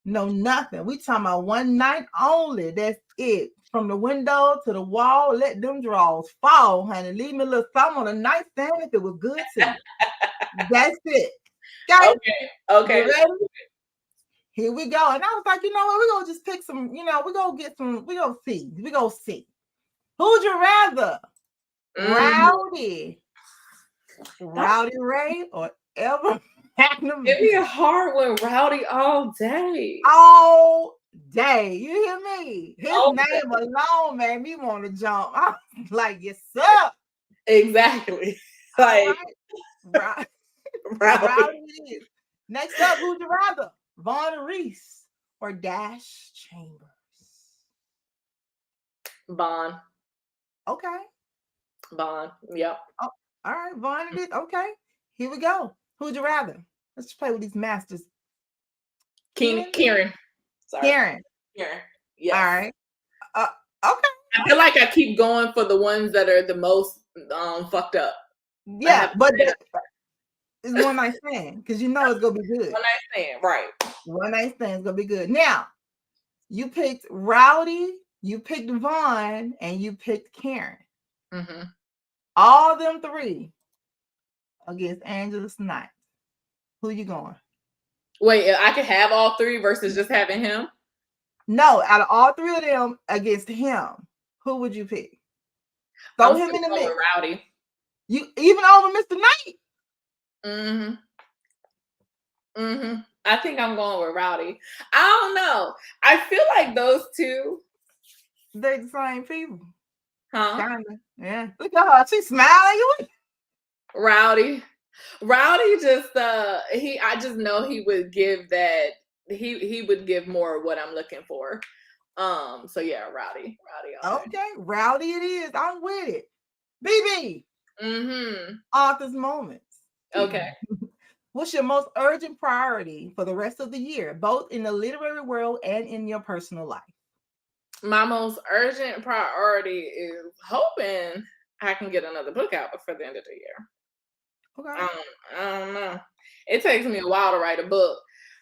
no nothing. We talking about one night only. That's it. From the window to the wall, let them draws fall, honey. Leave me a little something on the nightstand if it was good to you. That's it. Okay. You ready? Here we go. And I was like, you know what? We're going to just pick some, we're going to get some, we're going to see. We're going to see. Who'd you rather? Rowdy Ray or Ever Magnum? Give me a hard one, Rowdy all day. All day. You hear me? His name alone made me want to jump. I was like, yes, sir. Exactly. Like, right. Rowdy it is. Next up, who'd you rather? Vaughn Reese or Dash Chambers? Vaughn. Okay. Vaughn. Yep. Oh, all right, Vaughn it is. Okay. Here we go. Who'd you rather? Let's play with these masters. Kieran. Sorry. Kieran. Yes. All right. Okay. I feel like I keep going for the ones that are the most fucked up. Yeah, but it's one night stand because you know it's gonna be good. One night stand, right? One night stand is gonna be good. Now, you picked Rowdy, you picked Vaughn, and you picked Karen. Mm-hmm. All them three against Angela Snipes. Who you going? Wait, I could have all three versus just having him? No, out of all three of them against him, who would you pick? Throw him in the mix. Rowdy. You even over Mr. Knight? I think I'm going with Rowdy. I don't know. I feel like those two, they're the same people. Huh? Kinda. Yeah. Look at her. She's smiling. Rowdy just I just know he would give that he would give more of what I'm looking for. So yeah, Rowdy. Okay, Rowdy it is. I'm with it. BB. Author's moments. Okay. What's your most urgent priority for the rest of the year, both in the literary world and in your personal life? My most urgent priority is hoping I can get another book out before the end of the year. Okay. I don't know. It takes me a while to write a book.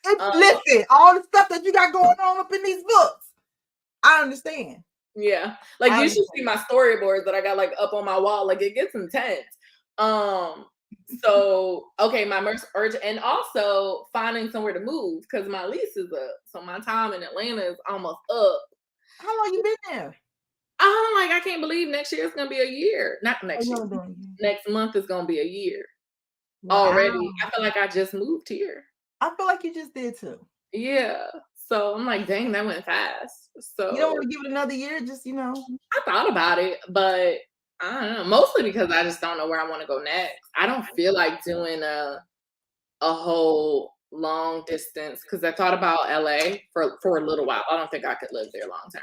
Listen, all the stuff that you got going on up in these books, I understand. Yeah, like you should see my storyboards that I got like up on my wall. Like it gets intense. So okay, my most urgent, and also finding somewhere to move because my lease is up. So my time in Atlanta is almost up. How long you been there? I can't believe next year is gonna be a year. Not next year. Next month is gonna be a year. Wow. Already. I feel like I just moved here. I feel like you just did too. Yeah. So I'm like, dang, that went fast. So you don't want to give it another year, just I thought about it, but I don't know. Mostly because I just don't know where I want to go next. I don't feel like doing a whole long distance because I thought about LA for a little while. I don't think I could live there long term.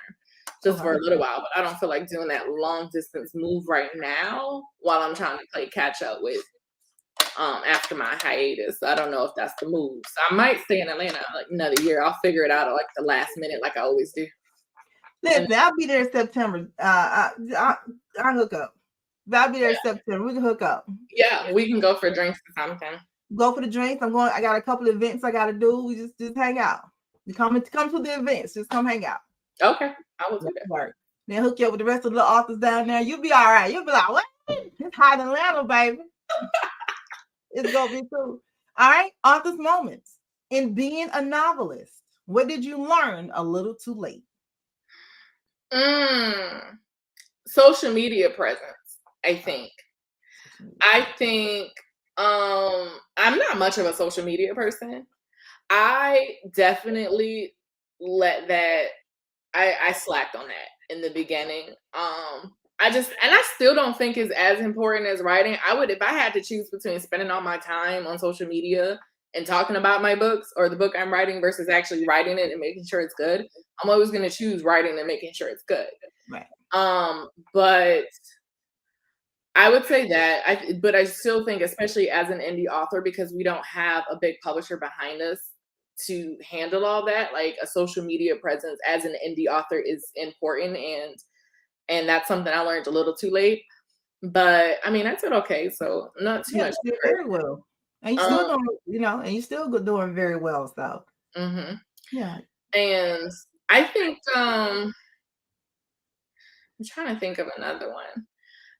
Just for a little while, but I don't feel like doing that long distance move right now while I'm trying to play catch up with after my hiatus. So I don't know if that's the move. So I might stay in Atlanta like another year. I'll figure it out at like the last minute, like I always do. Listen, I'll be there in September. I'll hook up. I'll be there in September. We can hook up. Yeah, we can go for drinks or something. Go for the drinks. I got a couple of events I gotta do. We just hang out. You come to the events. Just come hang out. Okay, I will do that. Work. Then hook you up with the rest of the authors down there. You'll be all right. You'll be like, what? It's hot in Atlanta, baby. It's gonna be cool. All right, author's moments. In being a novelist, what did you learn a little too late? Social media presence, I think. I'm not much of a social media person. I definitely let that I slacked on that in the beginning. I still don't think it's as important as writing. I would, if I had to choose between spending all my time on social media and talking about my books or the book I'm writing versus actually writing it and making sure it's good, I'm always going to choose writing and making sure it's good. Right. But I would say that, but I still think, especially as an indie author, because we don't have a big publisher behind us to handle all that, like a social media presence as an indie author is important, and that's something I learned a little too late. But I mean, I said okay, so not too much. You did very well, and you still doing, and you still doing very well. So, yeah. And I think I'm trying to think of another one.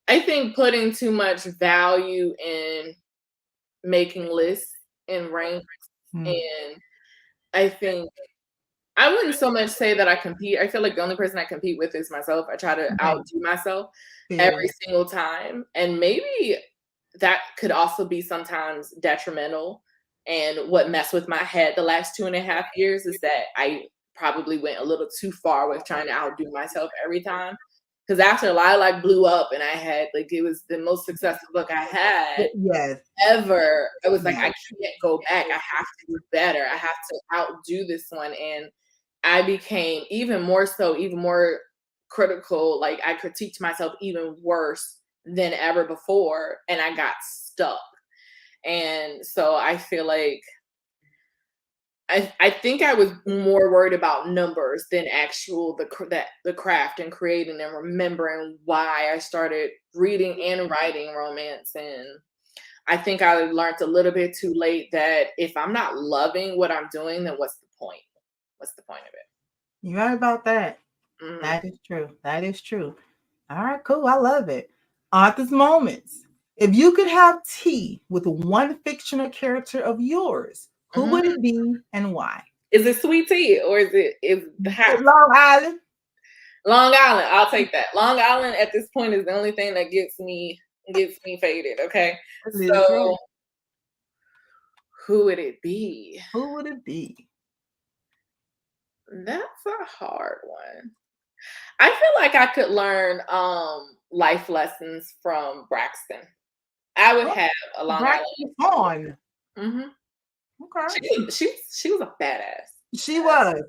I think putting too much value in making lists and ranks, and I think I wouldn't so much say that I compete. I feel like the only person I compete with is myself. I try to outdo myself every single time. And maybe that could also be sometimes detrimental. And what messed with my head the last 2.5 years is that I probably went a little too far with trying to outdo myself every time. Because after Lilac blew up and I had, like, it was the most successful book I had ever. I was like, I can't go back. I have to do better. I have to outdo this one. And I became even more critical. Like, I critiqued myself even worse than ever before, and I got stuck. And so I feel like I think I was more worried about numbers than actual the craft and creating and remembering why I started reading and writing romance. And I think I learned a little bit too late that if I'm not loving what I'm doing, then what's the point? What's the point of it? You're right about that. That is true. That is true. All right, cool. I love it. Author's Moments. If you could have tea with one fictional character of yours, who would it be and why? Is it sweet tea or is the house? Long Island. Long Island. I'll take that. Long Island at this point is the only thing that gets me faded. Okay. So who would it be? Who would it be? That's a hard one. I feel like I could learn life lessons from Braxton. I would have a Long Island. Okay. She was a badass. She was.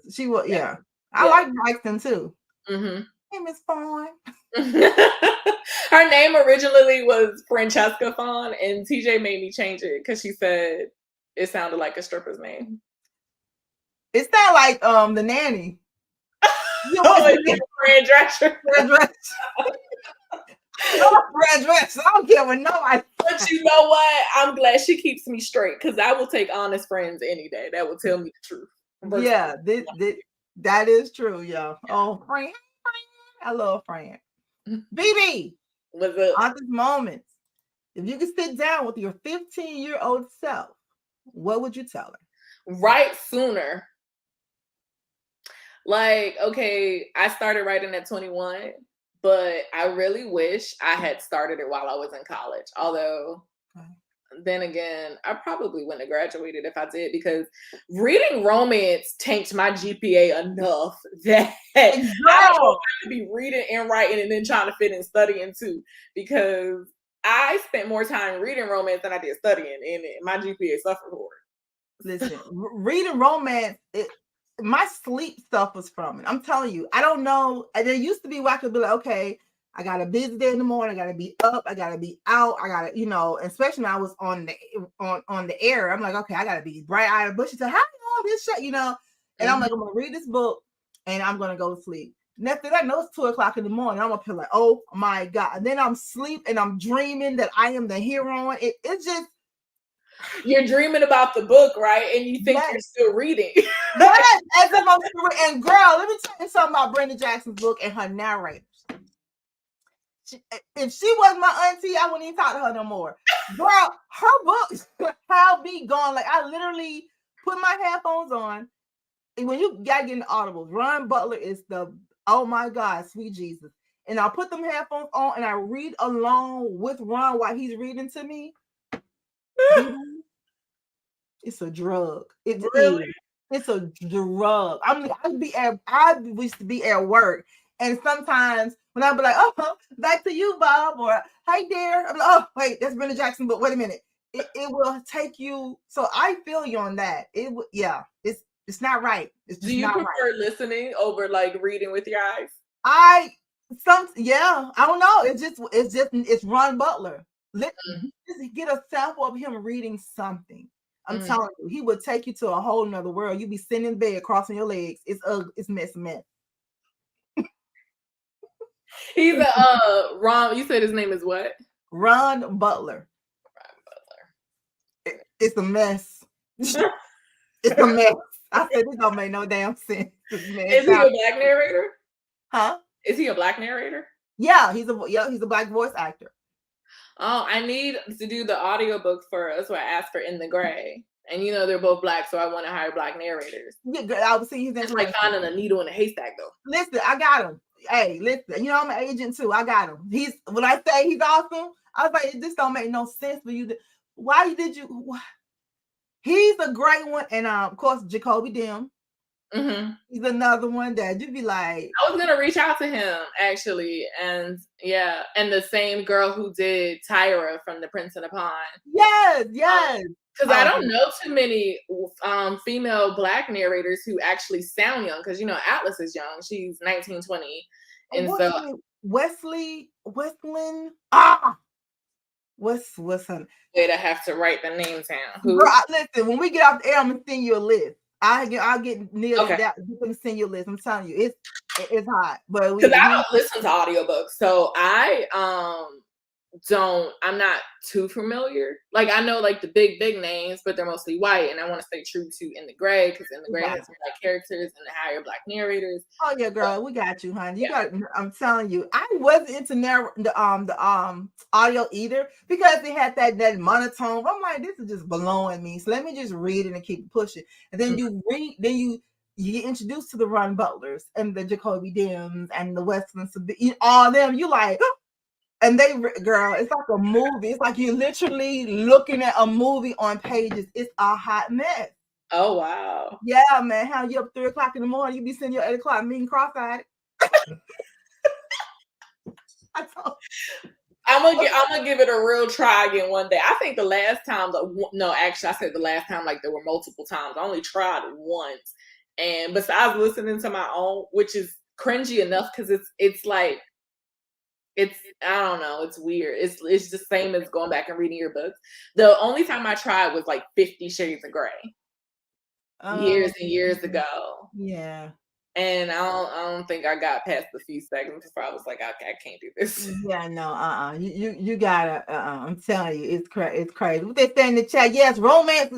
Yeah. I like Braxton too. Hey, Miss Fawn. Her name originally was Francesca Fawn, and TJ made me change it because she said it sounded like a stripper's name. It's not like the nanny. Fran Drescher. Fran Drescher. I don't care what nobody. But you know what? I'm glad she keeps me straight because I will take honest friends any day. That will tell me the truth. Yeah, that is true, y'all. Oh, Fran. I love Fran. B.B. What's up? Author's Moments. If you could sit down with your 15-year-old self, what would you tell her? Write sooner. Like, okay, I started writing at 21, but I really wish I had started it while I was in college. Although, then again, I probably wouldn't have graduated if I did, because reading romance tanked my GPA enough that I don't have to be reading and writing and then trying to fit in studying too, because I spent more time reading romance than I did studying, and my GPA suffered for it. Listen, reading romance, my sleep suffers from it. I'm telling you, I don't know. There used to be where I could be like, okay, I got a busy day in the morning. I got to be up. I got to be out. I got to, especially when I was on the air. I'm like, okay, I got to be bright-eyed and bushy. So how long this shit, and I'm like, I'm going to read this book and I'm going to go to sleep. Next thing I know, it's 2:00 in the morning. I'm up here like, oh my God. And then I'm asleep and I'm dreaming that I am the hero. It's just, you're dreaming about the book, right? And you think you're still reading. Yes, and girl, let me tell you something about Brenda Jackson's book and her narrators. If she wasn't my auntie, I wouldn't even talk to her no more. Girl, her books have me gone. Like, I literally put my headphones on. And when you gotta get in the audibles, Ron Butler is oh my God, sweet Jesus. And I'll put them headphones on and I read along with Ron while he's reading to me. It's a drug. It's a drug. I used to be at work, and sometimes when I'd be like, oh, back to you, Bob, or hey there, I'm like, oh, wait, that's Brenda Jackson book. Wait a minute. it will take you. So I feel you on that. It's not right. It's just Do you not prefer right. listening over like reading with your eyes? I don't know. It's Ron Butler. Just get a sample of him reading something. I'm telling you, he would take you to a whole nother world. You'd be sitting in bed, crossing your legs. It's mess. He's a Ron. You said his name is what? Ron Butler. It's a mess. It's a mess. I said it don't make no damn sense. Is he a black narrator? Huh? Is he a black narrator? Yeah, he's a black voice actor. Oh, I need to do the audiobook for us. So I asked for In the Gray. And they're both black, so I want to hire black narrators. Yeah, I would see his name. It's like finding a needle in a haystack, though. Listen, I got him. Hey, listen, I'm an agent too. I got him. When I say he's awesome, I was like, this don't make no sense for you. Why did you? He's a great one, and of course, Jacoby Dim. He's another one that you'd be like. I was gonna reach out to him actually, and and the same girl who did Tyra from The Prince and the Pawn. Yes. Because I don't know too many female black narrators who actually sound young. Because Atlas is young; she's 19, 20, and so Westlyn. What's her? Wait, I have to write the names down. Girl, listen, when we get off the air, I'm gonna send you a list. I'll get Neil to send you a list. I'm telling you, it's hot. But because I don't listen to audiobooks, so I'm not too familiar. Like I know like the big names, but they're mostly white, and I want to stay true to In the Gray because In the Gray has black characters and the higher black narrators. Oh yeah, girl, we got you, honey. I'm telling you, I wasn't into the audio either because it had that monotone. I'm like, this is just blowing me. So let me just read it and keep pushing. And then you read, then you get introduced to the Ron Butlers and the Jacoby Dims and the Westlyn, all of them. You like. And girl, it's like a movie. It's like you're literally looking at a movie on pages. It's a hot mess. Oh, wow. Yeah, man. How you up 3 o'clock in the morning? You be sitting your 8 o'clock meeting cross-eyed. I'm gonna give it a real try again one day. I think the last time, actually, I said the last time like there were multiple times. I only tried it once. And besides listening to my own, which is cringy enough because it's like, I don't know. It's weird. It's the same as going back and reading your books. The only time I tried was like 50 Shades of Grey. Years and years ago. Yeah. And I don't think I got past the few seconds before I was like, okay, I can't do this. Yeah, no, you gotta. I'm telling you, it's crazy. What they say in the chat? Yes, romance,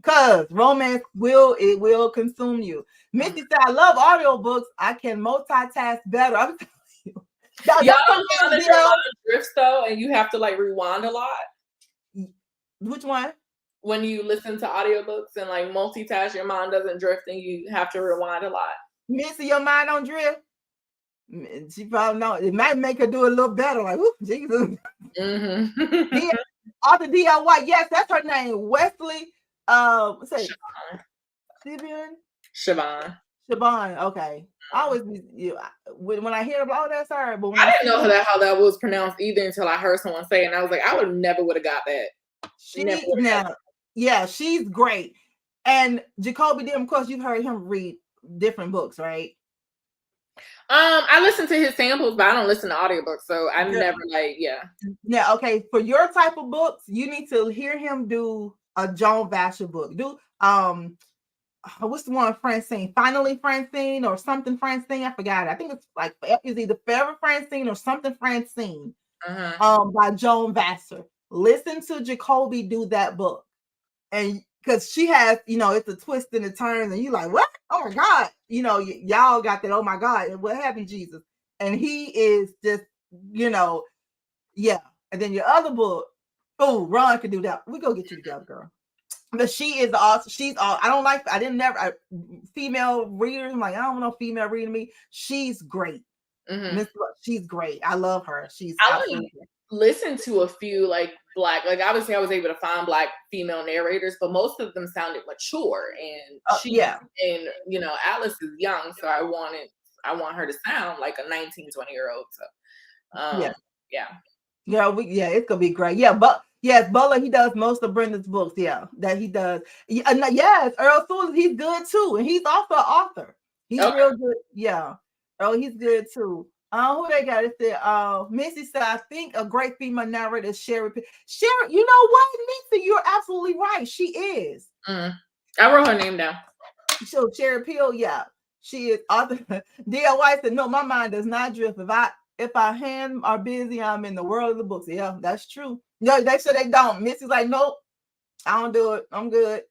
cause romance will consume you. Missy said, I love audiobooks. I can multitask better. I'm telling you. Y'all don't feel that your mind drifts though, and you have to like rewind a lot. Which one? When you listen to audiobooks and like multitask, your mind doesn't drift, and you have to rewind a lot. Missy, your mind don't drift. She probably know it might make her do a little better. Like, ooh, Jesus. Author DIY, yes, that's her name. Wesley. Say Siobhan. Okay. I always when I hear about that's her, but I didn't know how that was pronounced either until I heard someone say it, and I was like, I would never would have got that. She's great. And Jacoby Dim, of course, you've heard him read different books, right? I listen to his samples, but I don't listen to audiobooks, so I'm never like, Yeah, okay. For your type of books, you need to hear him do a Joan Vasher book. Do what's the one Francine? Finally Francine or something Francine? I forgot it. I think it's either Forever Francine or something Francine. By Joan Vasher. Listen to Jacoby do that book. And because she has, it's a twist and a turn, and you like, what? Oh my God. Y'all got that, oh my God, what happened, Jesus? And he is just, yeah. And then your other book, oh, Ron can do that. We go get you together, girl. But she is awesome. She's all female readers. I'm like, I don't know female reading me. She's great. She's great. I love her. I only listened to a few like black, like obviously I was able to find black female narrators, but most of them sounded mature, and and Alice is young, so I want her to sound like a 19, 20-year-old. So it's gonna be great. Yeah, but Yes, Butler, he does most of Brenda's books. Yeah, that he does. Yes, Earl Sewell, he's good too. And he's also an author. He's real good. Yeah. Earl, he's good too. Who they got? It said, Missy said, I think a great female narrator is Sherry. Sherry, you know what, Missy? You're absolutely right. She is. I wrote her name down. So Sherry Peel, yeah. She is author. D.L. White said, no, my mind does not drift. If our hands are busy, I'm in the world of the books. Yeah, that's true. No, they said they don't. Missy's like, nope, I don't do it. I'm good.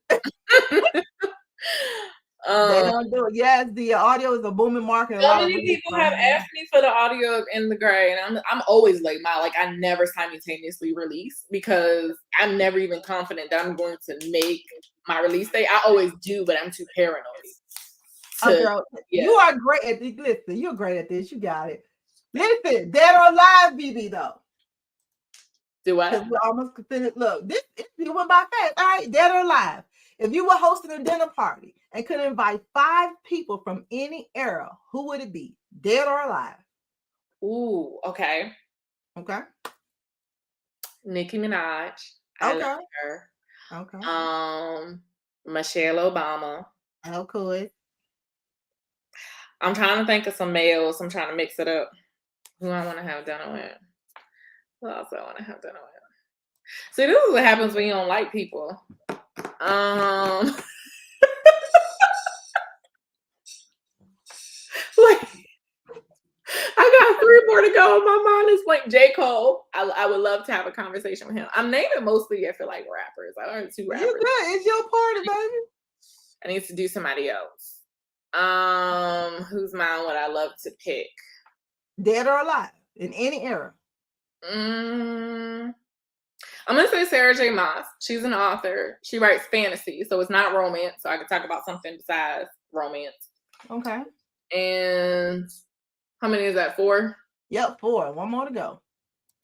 They don't do it. Yes, the audio is a booming market. So many people have asked me for the audio of In the Gray, and I'm always like, I never simultaneously release because I'm never even confident that I'm going to make my release date. I always do, but I'm too paranoid. Girl, you are great at this. Listen, you're great at this. You got it. Listen, Dead or Alive, BB though. Do I? We're almost finished. Look, this went by fast. All right, Dead or Alive. If you were hosting a dinner party and could invite 5 people from any era, who would it be? Dead or alive? Ooh, okay. Okay. Nicki Minaj. I love her. Okay. Michelle Obama. Okay. I'm trying to think of some males. I'm trying to mix it up. Who I want to have dinner with? Who else I want to have dinner with? See, this is what happens when you don't like people. Like, I got 3 more to go. My mind is like J. Cole. I would love to have a conversation with him. I'm naming mostly, I feel like, rappers. I learned 2 rappers. You good. It's your party, baby. I need to do somebody else. Whose mind would I love to pick? Dead or alive in any era. I'm gonna say Sarah J. Maas. She's an author. She writes fantasy, so it's not romance. So I can talk about something besides romance. Okay. And how many is that? 4? Yep, 4. 1 more to go.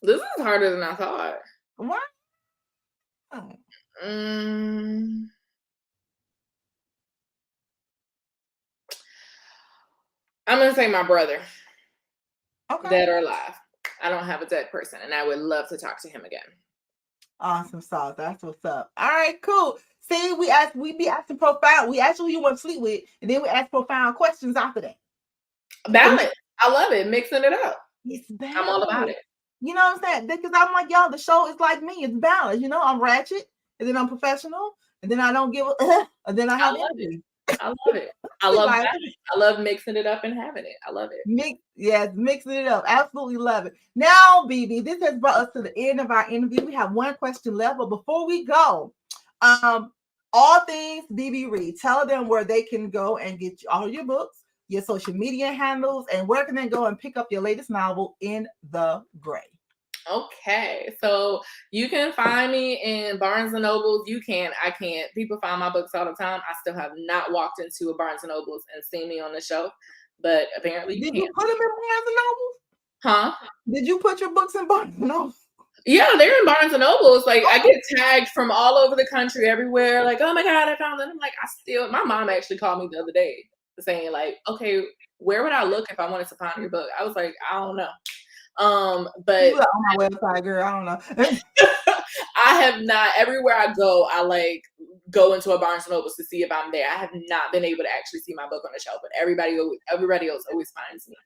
This is harder than I thought. What? I'm gonna say my brother. Okay. Dead or alive. I don't have a dead person, and I would love to talk to him again. Awesome sauce. That's what's up. All right, cool. See, we be asking profound. We ask who you want to sleep with, and then we ask profound questions after that. Balance. I love it. Mixing it up. It's balance. I'm all about it. You know what I'm saying? Because I'm like, y'all, the show is like me. It's balance. You know, I'm ratchet, and then I'm professional, and then I don't give a, and then I have energy. I love it. I love that. I love mixing it up and having it. I love it. Mixing it up. Absolutely love it. Now, BB, this has brought us to the end of our interview. We have one question left, but before we go, all things B.B Reid, tell them where they can go and get all your books, your social media handles, and where can they go and pick up your latest novel, In the Gray. Okay, so you can find me in Barnes and Nobles. You can, I can't. People find my books all the time. I still have not walked into a Barnes and Nobles and seen me on the shelf, but apparently you can. Did you put them in Barnes and Nobles? Huh? Did you put your books in Barnes and Nobles? Yeah, they're in Barnes and Nobles. Like, I get tagged from all over the country, everywhere. Like, oh my God, I found it. I'm like, my mom actually called me the other day saying, like, okay, where would I look if I wanted to find your book? I was like, I don't know. But you on my website, girl, I don't know. I have not. Everywhere I go, I like go into a Barnes and Nobles to see if I'm there. I have not been able to actually see my book on the shelf, but everybody else always finds me.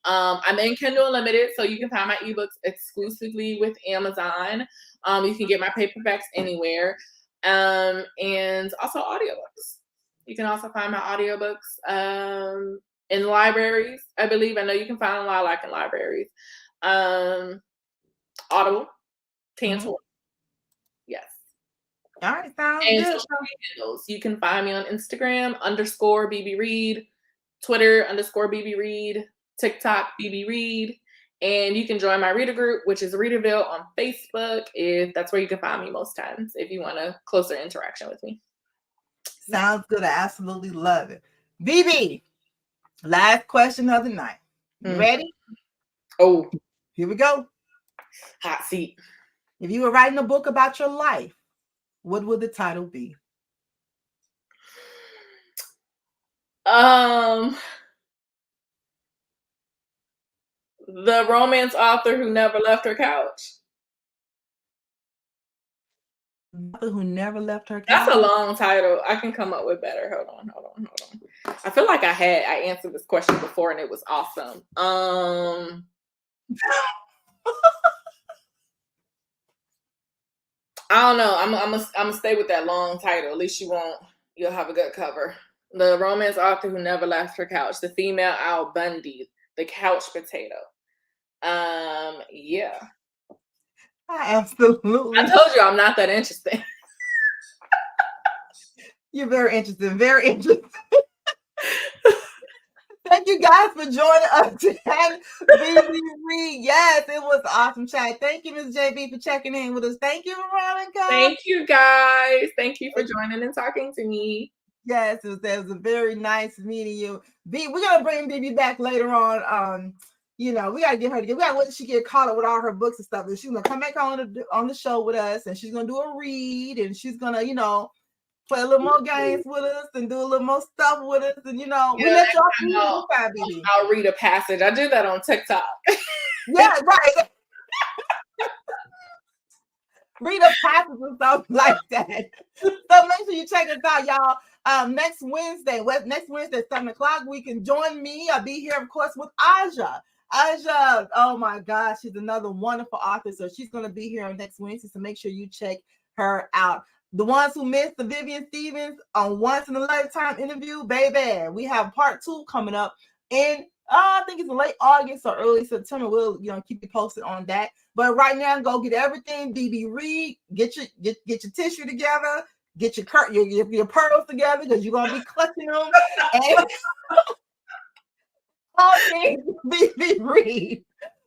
I'm in Kindle Unlimited, so you can find my ebooks exclusively with Amazon. You can get my paperbacks anywhere, and also audiobooks. You can also find my audiobooks in libraries. I believe. I know you can find them Lilac in libraries. Audible, Tantor. Yes. All right, sounds good. Social media handles. You can find me on Instagram _B.B Reid, Twitter _B.B Reid, TikTok B.B Reid, and you can join my reader group, which is Readerville on Facebook. If that's where you can find me most times, if you want a closer interaction with me. Sounds good. I absolutely love it. BB, last question of the night. You ready? Oh, here we go. Hot seat. If you were writing a book about your life, what would the title be? The romance author who never left her couch. Who never left her couch. That's a long title. I can come up with better. Hold on. I feel like I answered this question before and it was awesome. I don't know. I'm gonna stay with that long title. At least you'll have a good cover. The romance author who never left her couch. The female Al Bundy. The couch potato. Yeah. Absolutely. I told you I'm not that interesting. You're very interesting. Very interesting. Thank you guys for joining us today. B.B Reid. Yes, it was awesome chat. Thank you, Ms. JB, for checking in with us. Thank you, Veronica. Thank you, guys. Thank you for joining and talking to me. Yes, it was a very nice meeting you. We're gonna bring BB back later on. We gotta get her together. We gotta wait till she get caught up with all her books and stuff. And she's gonna come back on the show with us, and she's gonna do a read, and she's gonna, play a little more games with us and do a little more stuff with us. And we let y'all I'll read a passage. I do that on TikTok. Yeah, right. Read a passage and stuff like that. So make sure you check us out, y'all. Next Wednesday, 7:00, we can join me. I'll be here, of course, with Aja. Aja, oh my gosh, she's another wonderful author. So she's going to be here on next Wednesday. So make sure you check her out. The ones who missed the Vivian Stevens on Once in a Lifetime interview, baby, we have part 2 coming up in I think it's late August or early September. We'll keep you posted on that. But right now, go get everything. B.B Reid, get your tissue together, get your pearls together because you're gonna be clutching them. And B.B Reid.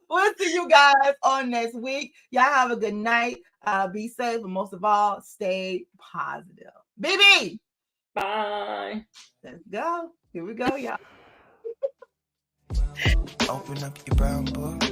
We'll see you guys on next week. Y'all have a good night. Be safe, but most of all, stay positive. BB. Bye. Let's go. Here we go, y'all. Open up your brown book.